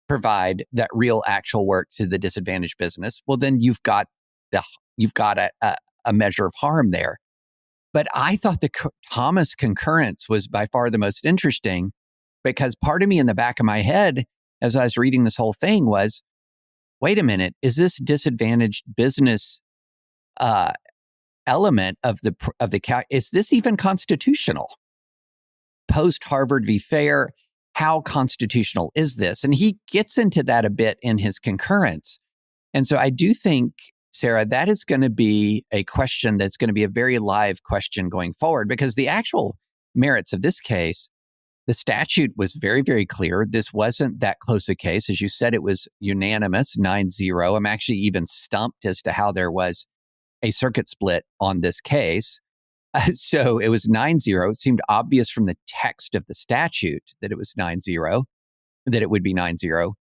provide that real, actual work to the disadvantaged business, well, then you've got a measure of harm there. But I thought the Thomas concurrence was by far the most interesting, because part of me in the back of my head, as I was reading this whole thing, was, wait a minute, is this disadvantaged business element of is this even constitutional? Post Harvard v. Fair, how constitutional is this? And he gets into that a bit in his concurrence. And so I do think, Sarah, that is going to be a question that's going to be a very live question going forward, because the actual merits of this case, the statute was very, very clear. This wasn't that close a case. As you said, it was unanimous, 9-0. I'm actually even stumped as to how there was a circuit split on this case. So it was 9-0. It seemed obvious from the text of the statute that it was 9-0, that it would be 9-0.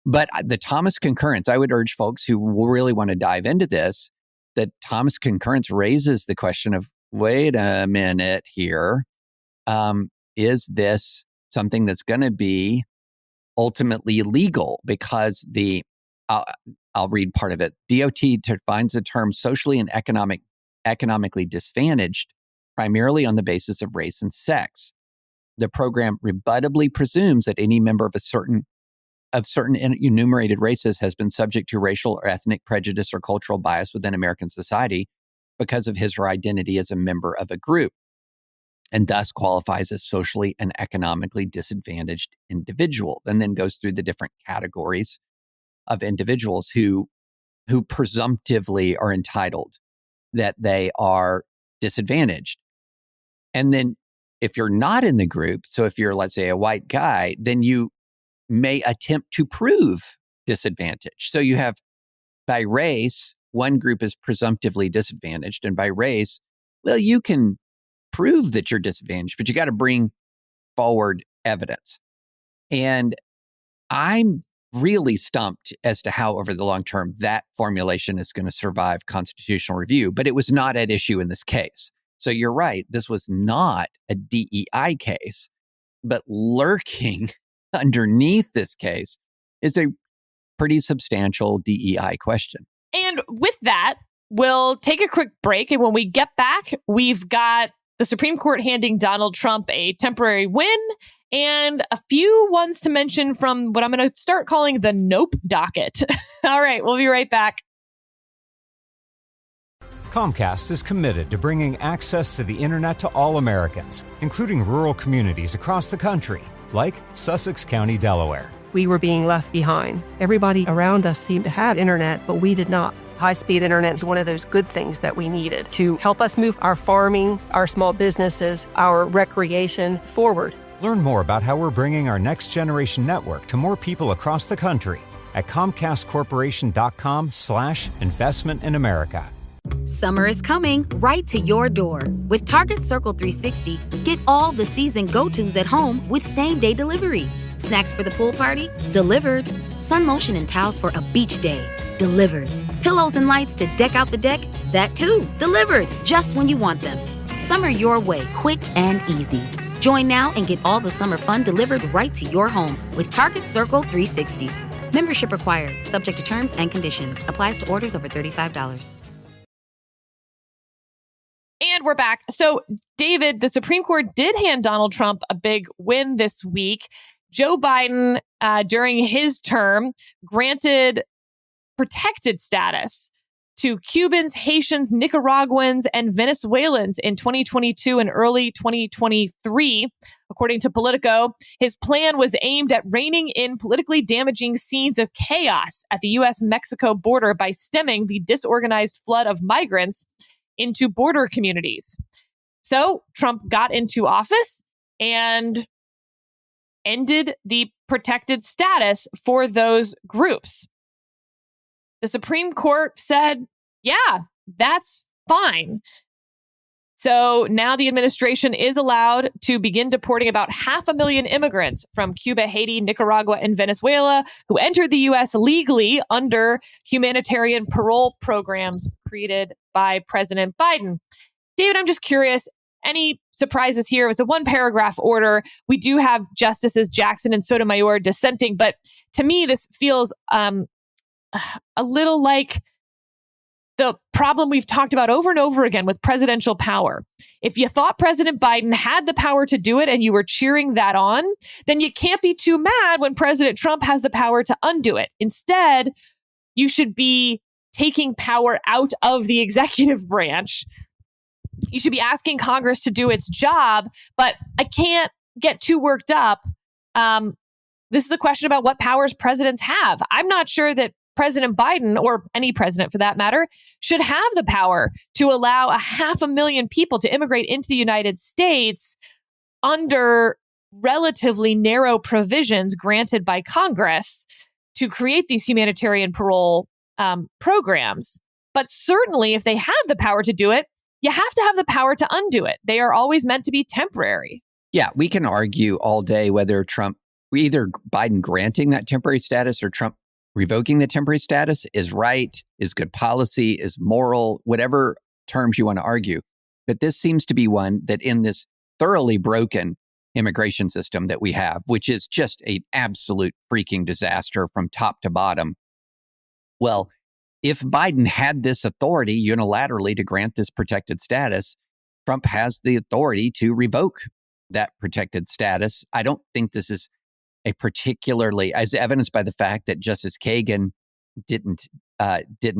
But the Thomas concurrence, I would urge folks who really want to dive into this, that Thomas concurrence raises the question of, wait a minute here. Is this something that's going to be ultimately legal? Because I'll read part of it. DOT defines the term socially and economically disadvantaged primarily on the basis of race and sex. The program rebuttably presumes that any member of certain enumerated races has been subject to racial or ethnic prejudice or cultural bias within American society because of his or her identity as a member of a group, and thus qualifies as socially and economically disadvantaged individual. And then goes through the different categories of individuals who presumptively are entitled, that they are disadvantaged. And then if you're not in the group, so if you're, let's say, a white guy, then you may attempt to prove disadvantage. So you have, by race, one group is presumptively disadvantaged, and by race, well, you can prove that you're disadvantaged, but you got to bring forward evidence. And I'm really stumped as to how, over the long term, that formulation is going to survive constitutional review, but it was not at issue in this case. So you're right, this was not a DEI case, but lurking underneath this case is a pretty substantial DEI question. And with that, we'll take a quick break. And when we get back, we've got the Supreme Court handing Donald Trump a temporary win and a few ones to mention from what I'm going to start calling the Nope docket. All right, we'll be right back. Comcast is committed to bringing access to the internet to all Americans, including rural communities across the country, like Sussex County, Delaware. We were being left behind. Everybody around us seemed to have internet, but we did not. High-speed internet is one of those good things that we needed to help us move our farming, our small businesses, our recreation forward. Learn more about how we're bringing our next generation network to more people across the country at ComcastCorporation.com/investment in America. Summer is coming right to your door. With Target Circle 360, get all the season go-tos at home with same-day delivery. Snacks for the pool party? Delivered. Sun lotion and towels for a beach day? Delivered. Pillows and lights to deck out the deck? That too. Delivered. Just when you want them. Summer your way, quick and easy. Join now and get all the summer fun delivered right to your home with Target Circle 360. Membership required. Subject to terms and conditions. Applies to orders over $35. And we're back. So, David, the Supreme Court did hand Donald Trump a big win this week. Joe Biden, during his term, granted protected status to Cubans, Haitians, Nicaraguans, and Venezuelans in 2022 and early 2023. According to Politico, his plan was aimed at reining in politically damaging scenes of chaos at the U.S.-Mexico border by stemming the disorganized flood of migrants into border communities. So Trump got into office and ended the protected status for those groups. The Supreme Court said, yeah, that's fine. So now the administration is allowed to begin deporting about 500,000 immigrants from Cuba, Haiti, Nicaragua, and Venezuela who entered the U.S. legally under humanitarian parole programs created by President Biden. David, I'm just curious, any surprises here? It was a one-paragraph order. We do have Justices Jackson and Sotomayor dissenting, but to me, this feels a little like the problem we've talked about over and over again with presidential power. If you thought President Biden had the power to do it and you were cheering that on, then you can't be too mad when President Trump has the power to undo it. Instead, you should be taking power out of the executive branch. You should be asking Congress to do its job, but I can't get too worked up. This is a question about what powers presidents have. I'm not sure that President Biden, or any president for that matter, should have the power to allow 500,000 people to immigrate into the United States under relatively narrow provisions granted by Congress to create these humanitarian parole programs. But certainly, if they have the power to do it, you have to have the power to undo it. They are always meant to be temporary. Yeah, we can argue all day whether either Biden granting that temporary status or Trump revoking the temporary status is right, is good policy, is moral, whatever terms you want to argue. But this seems to be one that in this thoroughly broken immigration system that we have, which is just an absolute freaking disaster from top to bottom. Well, if Biden had this authority unilaterally to grant this protected status, Trump has the authority to revoke that protected status. I don't think this is a particularly, as evidenced by the fact that Justice Kagan didn't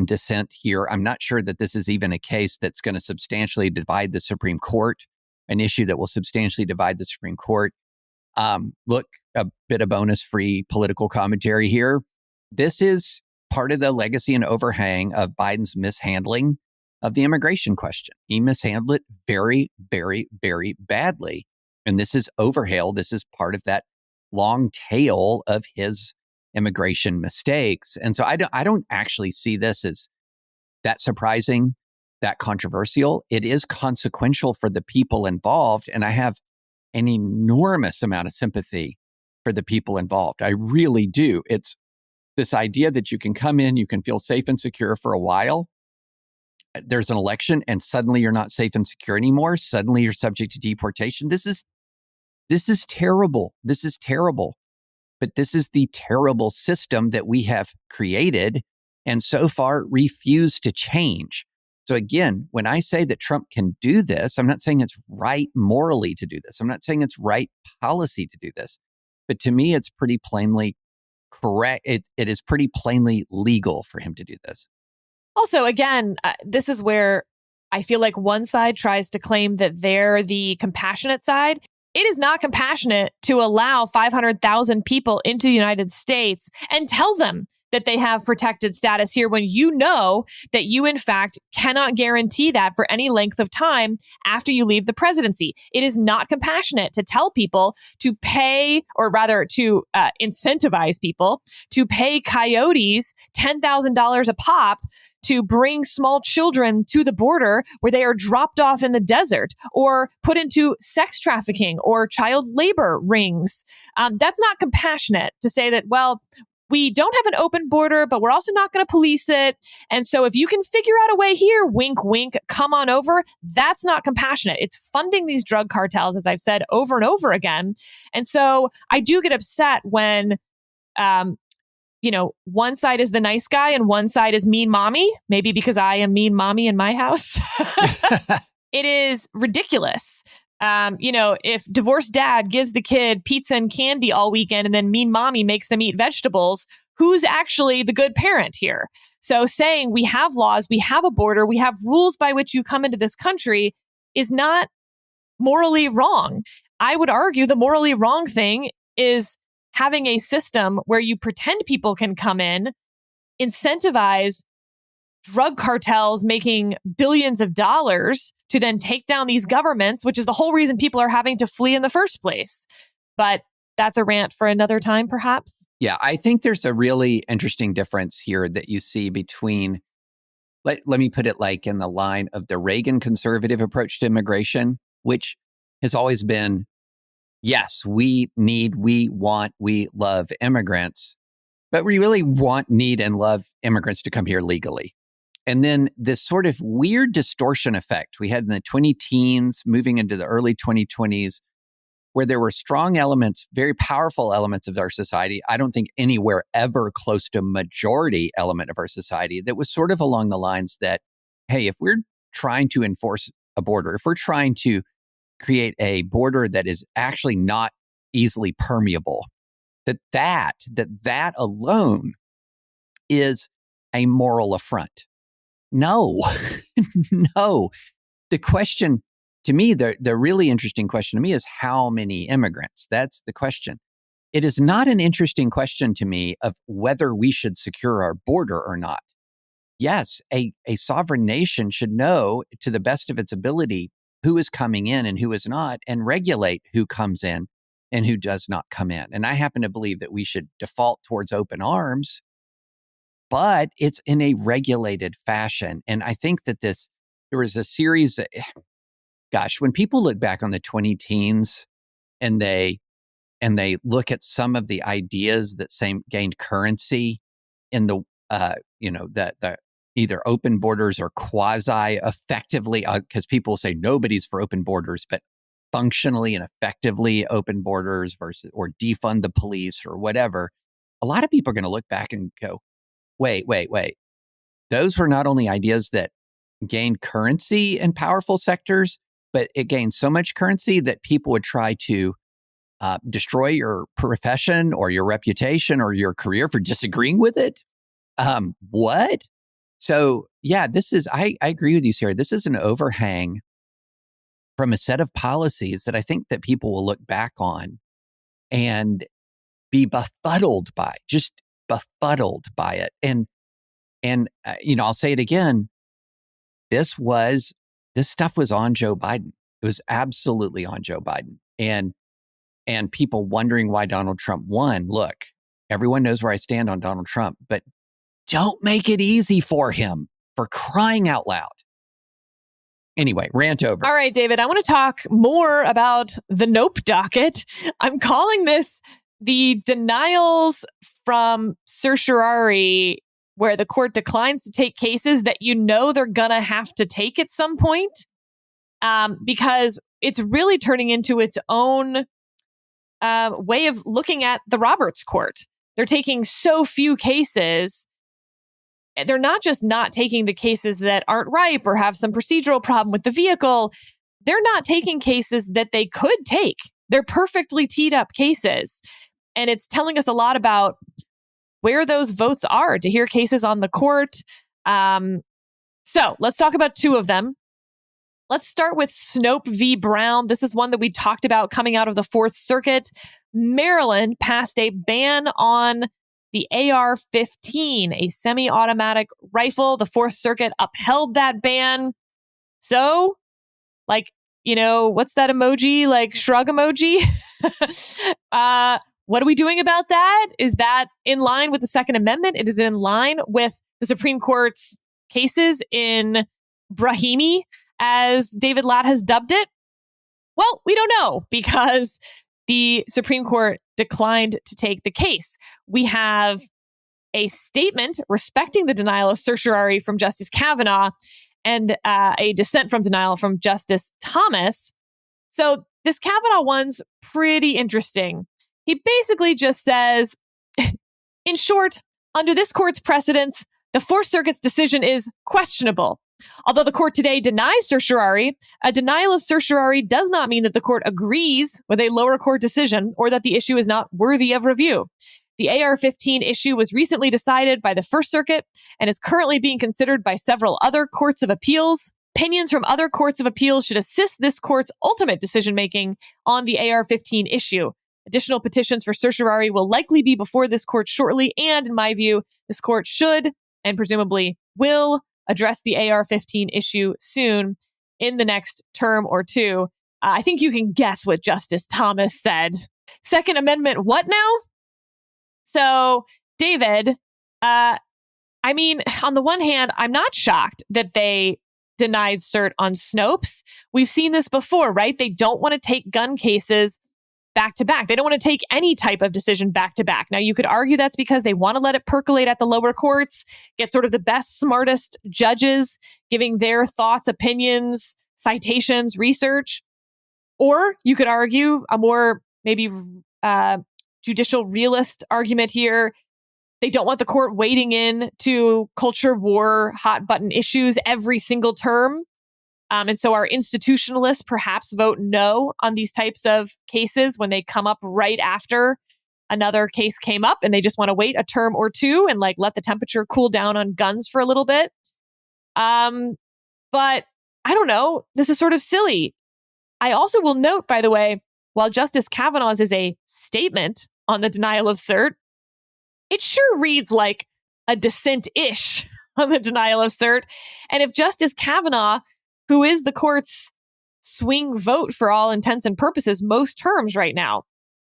dissent here. I'm not sure that this is even a case that's going to substantially divide the Supreme Court, an issue that will substantially divide the Supreme Court. Look, a bit of bonus-free political commentary here. This is part of the legacy and overhang of Biden's mishandling of the immigration question. He mishandled it very, very, very badly. And this is overhaul. This is part of that long tail of his immigration mistakes. And so I don't actually see this as that surprising, that controversial. It is consequential for the people involved. And I have an enormous amount of sympathy for the people involved. I really do. It's this idea that you can come in, you can feel safe and secure for a while. There's an election and suddenly you're not safe and secure anymore. Suddenly you're subject to deportation. This is terrible. This is terrible. But this is the terrible system that we have created and so far refused to change. So again, when I say that Trump can do this, I'm not saying it's right morally to do this. I'm not saying it's right policy to do this. But to me, it's pretty plainly correct. It is pretty plainly legal for him to do this. Also, again, this is where I feel like one side tries to claim that they're the compassionate side. It is not compassionate to allow 500,000 people into the United States and tell them that they have protected status here when you know that you, in fact, cannot guarantee that for any length of time after you leave the presidency. It is not compassionate to tell people to pay, or rather to incentivize people to pay coyotes $10,000 a pop to bring small children to the border where they are dropped off in the desert or put into sex trafficking or child labor rings. That's not compassionate to say that, well, we don't have an open border, but we're also not going to police it. And so if you can figure out a way here, wink, wink, come on over. That's not compassionate. It's funding these drug cartels, as I've said over and over again. And so I do get upset when, one side is the nice guy and one side is mean mommy, maybe because I am mean mommy in my house. It is ridiculous. If divorced dad gives the kid pizza and candy all weekend and then mean mommy makes them eat vegetables, who's actually the good parent here? So saying we have laws, we have a border, we have rules by which you come into this country is not morally wrong. I would argue the morally wrong thing is having a system where you pretend people can come in, incentivize drug cartels making billions of dollars to then take down these governments, which is the whole reason people are having to flee in the first place. But that's a rant for another time, perhaps. Yeah, I think there's a really interesting difference here that you see between, let me put it like in the line of the Reagan conservative approach to immigration, which has always been, yes, we want, we love immigrants, but we really want, need, and love immigrants to come here legally. And then this sort of weird distortion effect we had in the 20-teens, moving into the early 2020s, where there were strong elements, very powerful elements of our society. I don't think anywhere ever close to majority element of our society that was sort of along the lines that, hey, if we're trying to enforce a border, if we're trying to create a border that is actually not easily permeable, that alone is a moral affront. No, no. The question to me, the really interesting question to me is how many immigrants? That's the question. It is not an interesting question to me of whether we should secure our border or not. Yes, a sovereign nation should know to the best of its ability who is coming in and who is not, and regulate who comes in and who does not come in. And I happen to believe that we should default towards open arms, but it's in a regulated fashion. And I think that there was a series, when people look back on the 20-teens and they look at some of the ideas that gained currency in the either open borders or quasi effectively, because people say nobody's for open borders, but functionally and effectively open borders versus, or defund the police or whatever. A lot of people are going to look back and go, wait. Those were not only ideas that gained currency in powerful sectors, but it gained so much currency that people would try to destroy your profession or your reputation or your career for disagreeing with it. What? So yeah, I agree with you, Sarah. This is an overhang from a set of policies that I think that people will look back on and be befuddled by it. And I'll say it again. This stuff was on Joe Biden. It was absolutely on Joe Biden. And people wondering why Donald Trump won. Look, everyone knows where I stand on Donald Trump, but don't make it easy for him, for crying out loud. Anyway, rant over. All right, David, I want to talk more about the Nope docket. I'm calling this the denials from certiorari, where the court declines to take cases that they're going to have to take at some point, because it's really turning into its own way of looking at the Roberts Court. They're taking so few cases. They're not just not taking the cases that aren't ripe or have some procedural problem with the vehicle. They're not taking cases that they could take. They're perfectly teed up cases. And it's telling us a lot about where those votes are to hear cases on the court. So let's talk about two of them. Let's start with Snope v. Brown. This is one that we talked about coming out of the Fourth Circuit. Maryland passed a ban on the AR-15, a semi-automatic rifle. The Fourth Circuit upheld that ban. So, like, you know, what's that emoji? Like, shrug emoji? What are we doing about that? Is that in line with the Second Amendment? It is in line with the Supreme Court's cases in Brahimi, as David Latt has dubbed it? Well, we don't know, because the Supreme Court declined to take the case. We have a statement respecting the denial of certiorari from Justice Kavanaugh and a dissent from denial from Justice Thomas. So this Kavanaugh one's pretty interesting. He basically just says, in short, under this court's precedents, the Fourth Circuit's decision is questionable. Although the court today denies certiorari, a denial of certiorari does not mean that the court agrees with a lower court decision or that the issue is not worthy of review. The AR-15 issue was recently decided by the First Circuit and is currently being considered by several other courts of appeals. Opinions from other courts of appeals should assist this court's ultimate decision-making on the AR-15 issue. Additional petitions for certiorari will likely be before this court shortly, and in my view, this court should, and presumably will, address the AR-15 issue soon in the next term or two. I think you can guess what Justice Thomas said. Second Amendment, what now? So, David, I mean, on the one hand, I'm not shocked that they denied cert on Snopes. We've seen this before, right? They don't want to take gun cases back to back. They don't want to take any type of decision back to back. Now, you could argue that's because they want to let it percolate at the lower courts, get sort of the best, smartest judges giving their thoughts, opinions, citations, research. Or you could argue a more maybe judicial realist argument here. They don't want the court wading in to culture war, hot button issues every single term. And so our institutionalists perhaps vote no on these types of cases when they come up right after another case came up, and they just want to wait a term or two and like let the temperature cool down on guns for a little bit. But I don't know. This is sort of silly. I also will note, by the way, while Justice Kavanaugh's is a statement on the denial of cert, it sure reads like a dissent-ish on the denial of cert. And if Justice Kavanaugh, who is the court's swing vote for all intents and purposes most terms right now,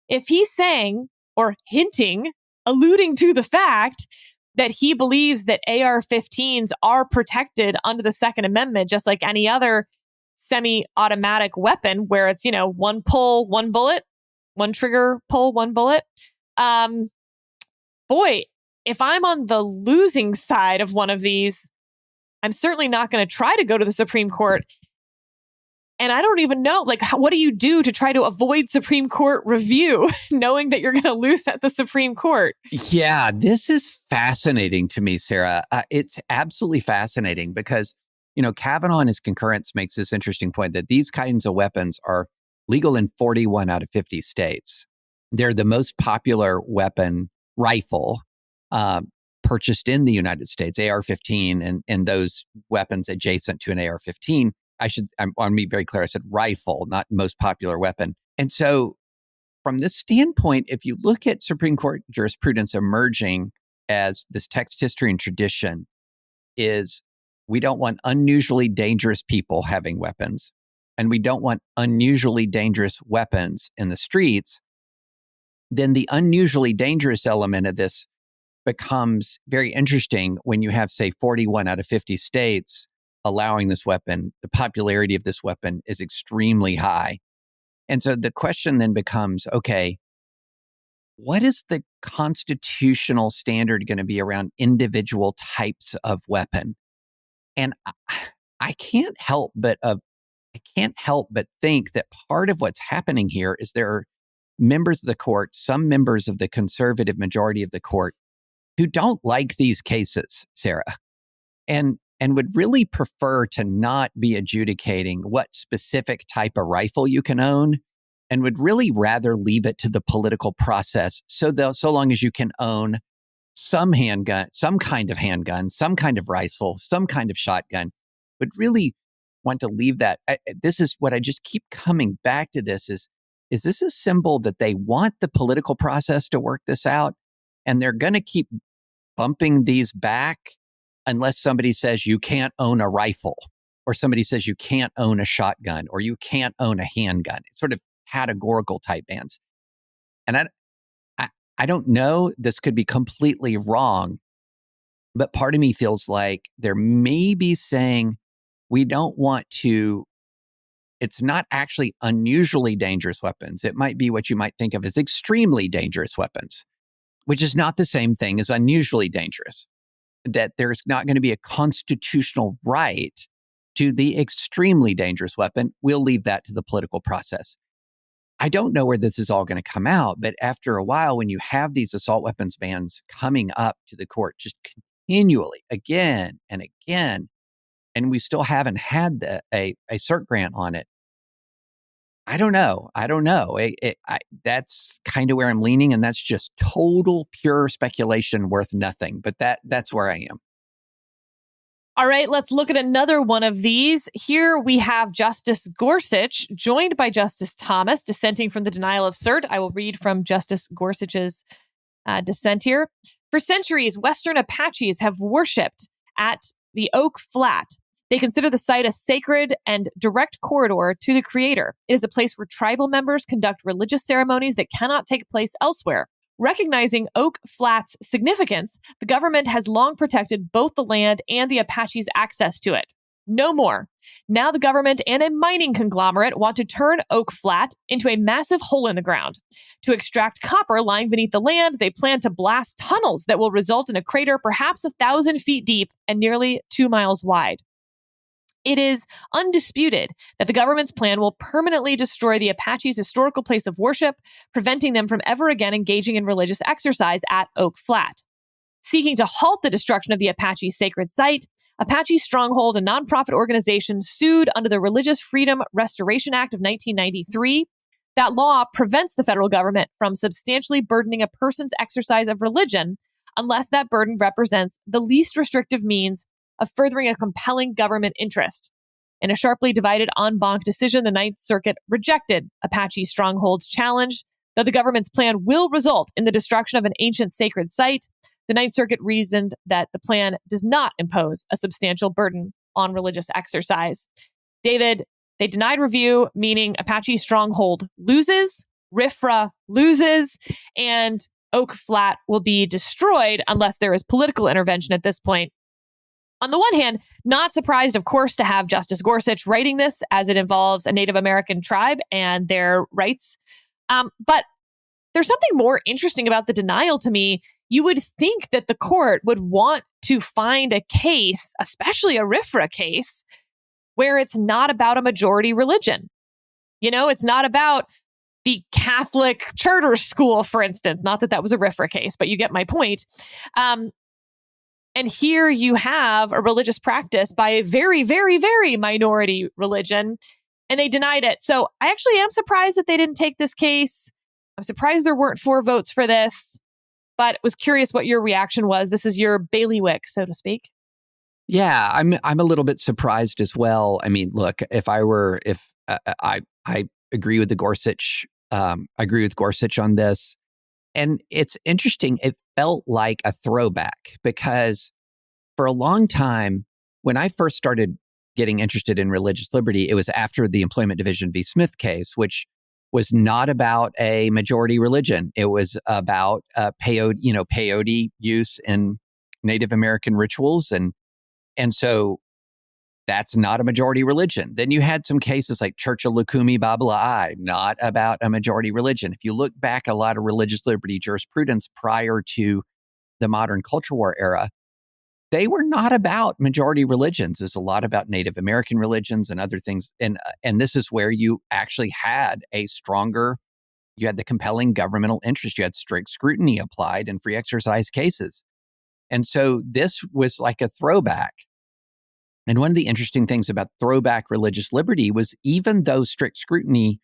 if he's saying or hinting, alluding to the fact that he believes that AR-15s are protected under the Second Amendment, just like any other semi-automatic weapon where it's, you know, one pull, one bullet, one trigger pull, one bullet. Boy, if I'm on the losing side of one of these, I'm certainly not going to try to go to the Supreme Court. And I don't even know, like, what do you do to try to avoid Supreme Court review, knowing that you're going to lose at the Supreme Court? Yeah, this is fascinating to me, Sarah. It's absolutely fascinating because, you know, Kavanaugh in his concurrence makes this interesting point that these kinds of weapons are legal in 41 out of 50 states. They're the most popular weapon, rifle, purchased in the United States, AR-15 and those weapons adjacent to an AR-15. I want to be very clear. I said rifle, not most popular weapon. And so from this standpoint, if you look at Supreme Court jurisprudence emerging as this text, history, and tradition is we don't want unusually dangerous people having weapons, and we don't want unusually dangerous weapons in the streets, then the unusually dangerous element of this becomes very interesting when you have, say, 41 out of 50 states allowing this weapon. The popularity of this weapon is extremely high. And so the question then becomes, okay, what is the constitutional standard going to be around individual types of weapon? And I can't help but think that part of what's happening here is there are members of the court, some members of the conservative majority of the court, who don't like these cases, Sarah, and would really prefer to not be adjudicating what specific type of rifle you can own, and would really rather leave it to the political process so long as you can own some handgun, some kind of handgun, some kind of rifle, some kind of shotgun, would really want to leave that. This is what I just keep coming back to. This is this a symbol that they want the political process to work this out? And they're going to keep bumping these back unless somebody says you can't own a rifle, or somebody says you can't own a shotgun, or you can't own a handgun. It's sort of categorical type bans. And I don't know, this could be completely wrong, but part of me feels like they're maybe saying we don't want to, it's not actually unusually dangerous weapons. It might be what you might think of as extremely dangerous weapons, which is not the same thing as unusually dangerous. That there's not going to be a constitutional right to the extremely dangerous weapon. We'll leave that to the political process. I don't know where this is all going to come out, but after a while, when you have these assault weapons bans coming up to the court just continually, again and again, and we still haven't had a cert grant on it, I don't know. That's kind of where I'm leaning, and that's just total pure speculation worth nothing. But that's where I am. All right, let's look at another one of these. Here we have Justice Gorsuch, joined by Justice Thomas, dissenting from the denial of cert. I will read from Justice Gorsuch's dissent here. For centuries, Western Apaches have worshipped at the Oak Flat. They consider the site a sacred and direct corridor to the Creator. It is a place where tribal members conduct religious ceremonies that cannot take place elsewhere. Recognizing Oak Flat's significance, the government has long protected both the land and the Apaches' access to it. No more. Now the government and a mining conglomerate want to turn Oak Flat into a massive hole in the ground. To extract copper lying beneath the land, they plan to blast tunnels that will result in a crater perhaps 1,000 feet deep and nearly 2 miles wide. It is undisputed that the government's plan will permanently destroy the Apaches' historical place of worship, preventing them from ever again engaging in religious exercise at Oak Flat. Seeking to halt the destruction of the Apache sacred site, Apache Stronghold, a nonprofit organization, sued under the Religious Freedom Restoration Act of 1993. That law prevents the federal government from substantially burdening a person's exercise of religion unless that burden represents the least restrictive means of furthering a compelling government interest. In a sharply divided en banc decision, the Ninth Circuit rejected Apache Stronghold's challenge. Though the government's plan will result in the destruction of an ancient sacred site, the Ninth Circuit reasoned that the plan does not impose a substantial burden on religious exercise. David, they denied review, meaning Apache Stronghold loses, RFRA loses, and Oak Flat will be destroyed unless there is political intervention at this point. On the one hand, not surprised, of course, to have Justice Gorsuch writing this, as it involves a Native American tribe and their rights. But there's something more interesting about the denial to me. You would think that the court would want to find a case, especially a RFRA case, where it's not about a majority religion. You know, it's not about the Catholic charter school, for instance. Not that that was a RFRA case, but you get my point. And here you have a religious practice by a very, very, very minority religion, and they denied it. So I actually am surprised that they didn't take this case. I'm surprised there weren't 4 votes for this, but was curious what your reaction was. This is your bailiwick, so to speak. Yeah, I'm a little bit surprised as well. I mean, look, I agree with the Gorsuch. I agree with Gorsuch on this. And it's interesting. It felt like a throwback because for a long time, when I first started getting interested in religious liberty, it was after the Employment Division v. Smith case, which was not about a majority religion. It was about peyote use in Native American rituals. And so that's not a majority religion. Then you had some cases like Church of Lukumi Babalai, not about a majority religion. If you look back, a lot of religious liberty jurisprudence prior to the modern culture war era, they were not about majority religions. There's a lot about Native American religions and other things. And this is where you actually had you had the compelling governmental interest. You had strict scrutiny applied in free exercise cases. And so this was like a throwback. And one of the interesting things about throwback religious liberty was even though strict scrutiny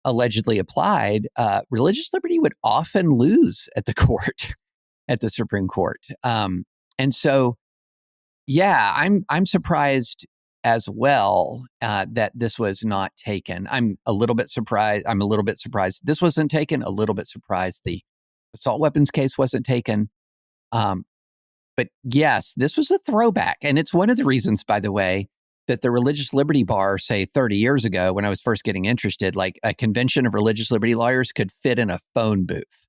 allegedly applied, religious liberty would often lose at the court, at the Supreme Court. And so, yeah, I'm surprised as well that this was not taken. I'm a little bit surprised this wasn't taken, a little bit surprised the assault weapons case wasn't taken. But yes, this was a throwback. And it's one of the reasons, by the way, that the religious liberty bar, say 30 years ago, when I was first getting interested, like a convention of religious liberty lawyers could fit in a phone booth.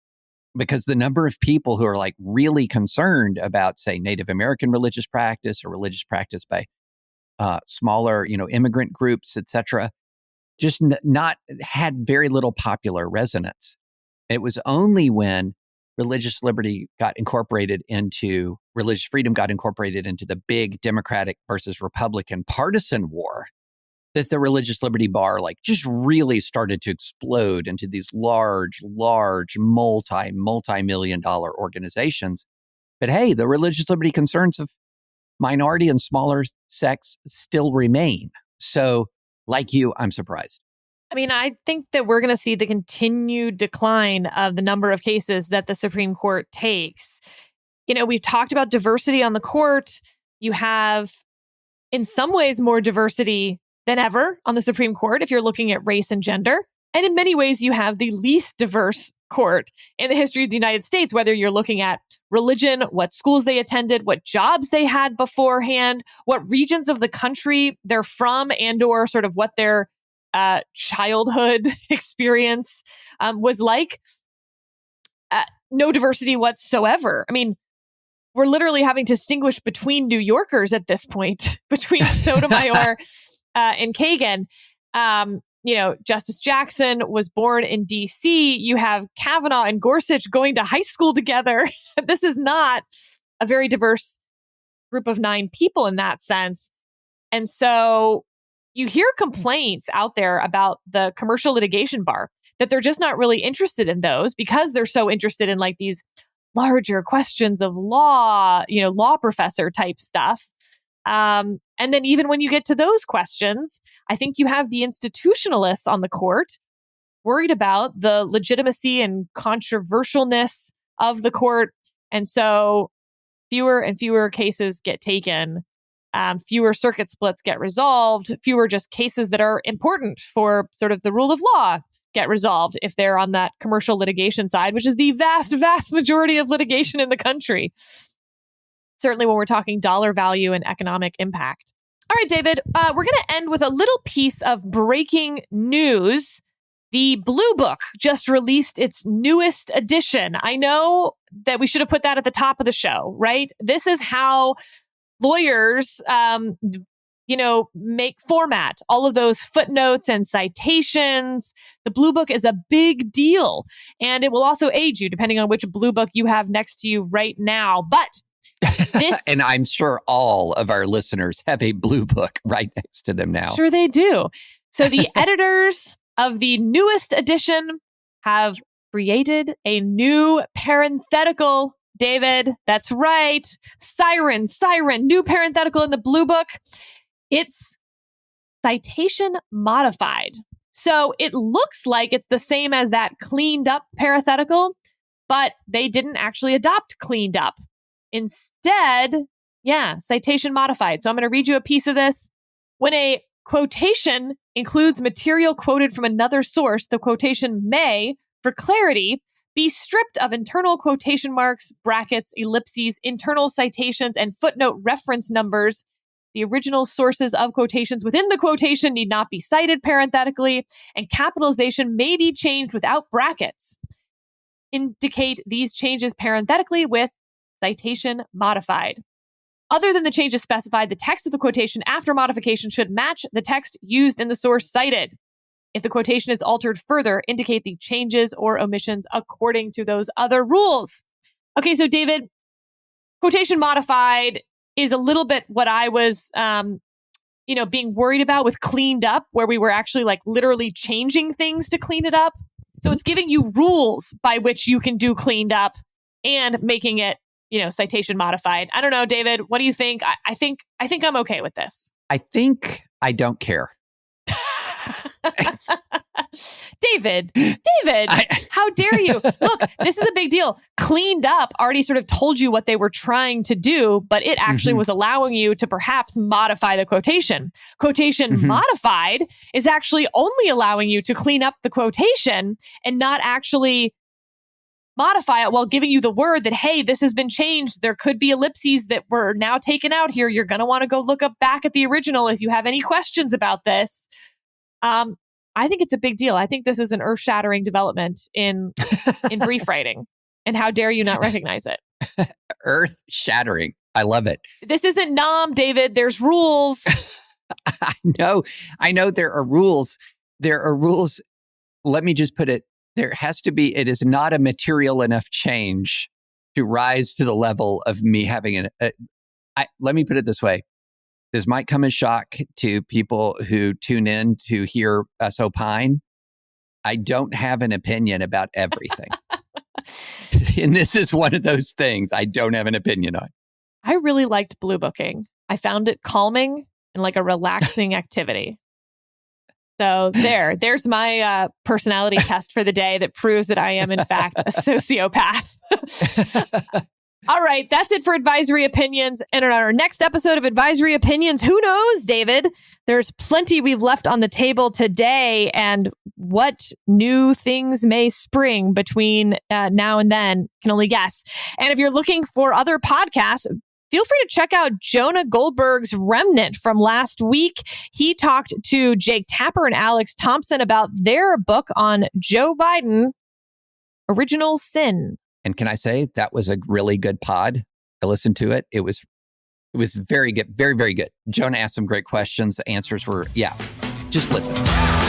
Because the number of people who are like really concerned about, say, Native American religious practice or religious practice by smaller, immigrant groups, et cetera, just not had very little popular resonance. It was only when religious liberty got incorporated into, religious freedom got incorporated into the big Democratic versus Republican partisan war that the religious liberty bar like just really started to explode into these large, multi-million dollar organizations. But hey, the religious liberty concerns of minority and smaller sects still remain. So like you, I'm surprised. I mean, I think that we're going to see the continued decline of the number of cases that the Supreme Court takes. We've talked about diversity on the court. You have, in some ways, more diversity than ever on the Supreme Court if you're looking at race and gender. And in many ways, you have the least diverse court in the history of the United States, whether you're looking at religion, what schools they attended, what jobs they had beforehand, what regions of the country they're from, and or sort of what their childhood experience was like. No diversity whatsoever. I mean, we're literally having to distinguish between New Yorkers at this point, between Sotomayor and Kagan. Justice Jackson was born in D.C. You have Kavanaugh and Gorsuch going to high school together. This is not a very diverse group of 9 people in that sense. And so you hear complaints out there about the commercial litigation bar, that they're just not really interested in those because they're so interested in like these larger questions of law, law professor type stuff. And then even when you get to those questions, I think you have the institutionalists on the court worried about the legitimacy and controversialness of the court. And so fewer and fewer cases get taken, fewer circuit splits get resolved, fewer just cases that are important for sort of the rule of law get resolved if they're on that commercial litigation side, which is the vast, vast majority of litigation in the country. Certainly when we're talking dollar value and economic impact. All right, David, we're going to end with a little piece of breaking news. The Blue Book just released its newest edition. I know that we should have put that at the top of the show, right? This is how lawyers, make format all of those footnotes and citations. The Blue Book is a big deal, and it will also aid you depending on which Blue Book you have next to you right now. But this, and I'm sure all of our listeners have a Blue Book right next to them now. Sure they do. So the editors of the newest edition have created a new parenthetical. David, that's right. Siren, new parenthetical in the Blue Book. It's citation modified. So it looks like it's the same as that cleaned up parenthetical, but they didn't actually adopt cleaned up. Instead, citation modified. So I'm going to read you a piece of this. When a quotation includes material quoted from another source, the quotation may, for clarity, be stripped of internal quotation marks, brackets, ellipses, internal citations, and footnote reference numbers. The original sources of quotations within the quotation need not be cited parenthetically, and capitalization may be changed without brackets. Indicate these changes parenthetically with citation modified. Other than the changes specified, the text of the quotation after modification should match the text used in the source cited. If the quotation is altered further, indicate the changes or omissions according to those other rules. Okay, so David, quotation modified is a little bit what I was, being worried about with cleaned up, where we were actually like literally changing things to clean it up. So it's giving you rules by which you can do cleaned up and making it, citation modified. I don't know, David, what do you think? I think I'm okay with this. I think I don't care. David, how dare you? Look, this is a big deal. Cleaned up already sort of told you what they were trying to do, but it actually was allowing you to perhaps modify the quotation. Quotation modified is actually only allowing you to clean up the quotation and not actually modify it while giving you the word that, hey, this has been changed. There could be ellipses that were now taken out here. You're going to want to go look up back at the original if you have any questions about this. I think it's a big deal. I think this is an earth-shattering development in brief writing. And how dare you not recognize it? Earth-shattering. I love it. This isn't Nom, David. There's rules. I know there are rules. There are rules. Let me just put it, there has to be, it is not a material enough change to rise to the level of me having let me put it this way. This might come as shock to people who tune in to hear us opine. I don't have an opinion about everything. And this is one of those things I don't have an opinion on. I really liked blue booking. I found it calming and like a relaxing activity. So there's my personality test for the day that proves that I am, in fact, a sociopath. All right, that's it for Advisory Opinions. And on our next episode of Advisory Opinions, who knows, David? There's plenty we've left on the table today, and what new things may spring between now and then, can only guess. And if you're looking for other podcasts, feel free to check out Jonah Goldberg's Remnant from last week. He talked to Jake Tapper and Alex Thompson about their book on Joe Biden, Original Sin. And can I say that was a really good pod? I listened to it. It was very good. Very, very good. Jonah asked some great questions. The answers were, just listen.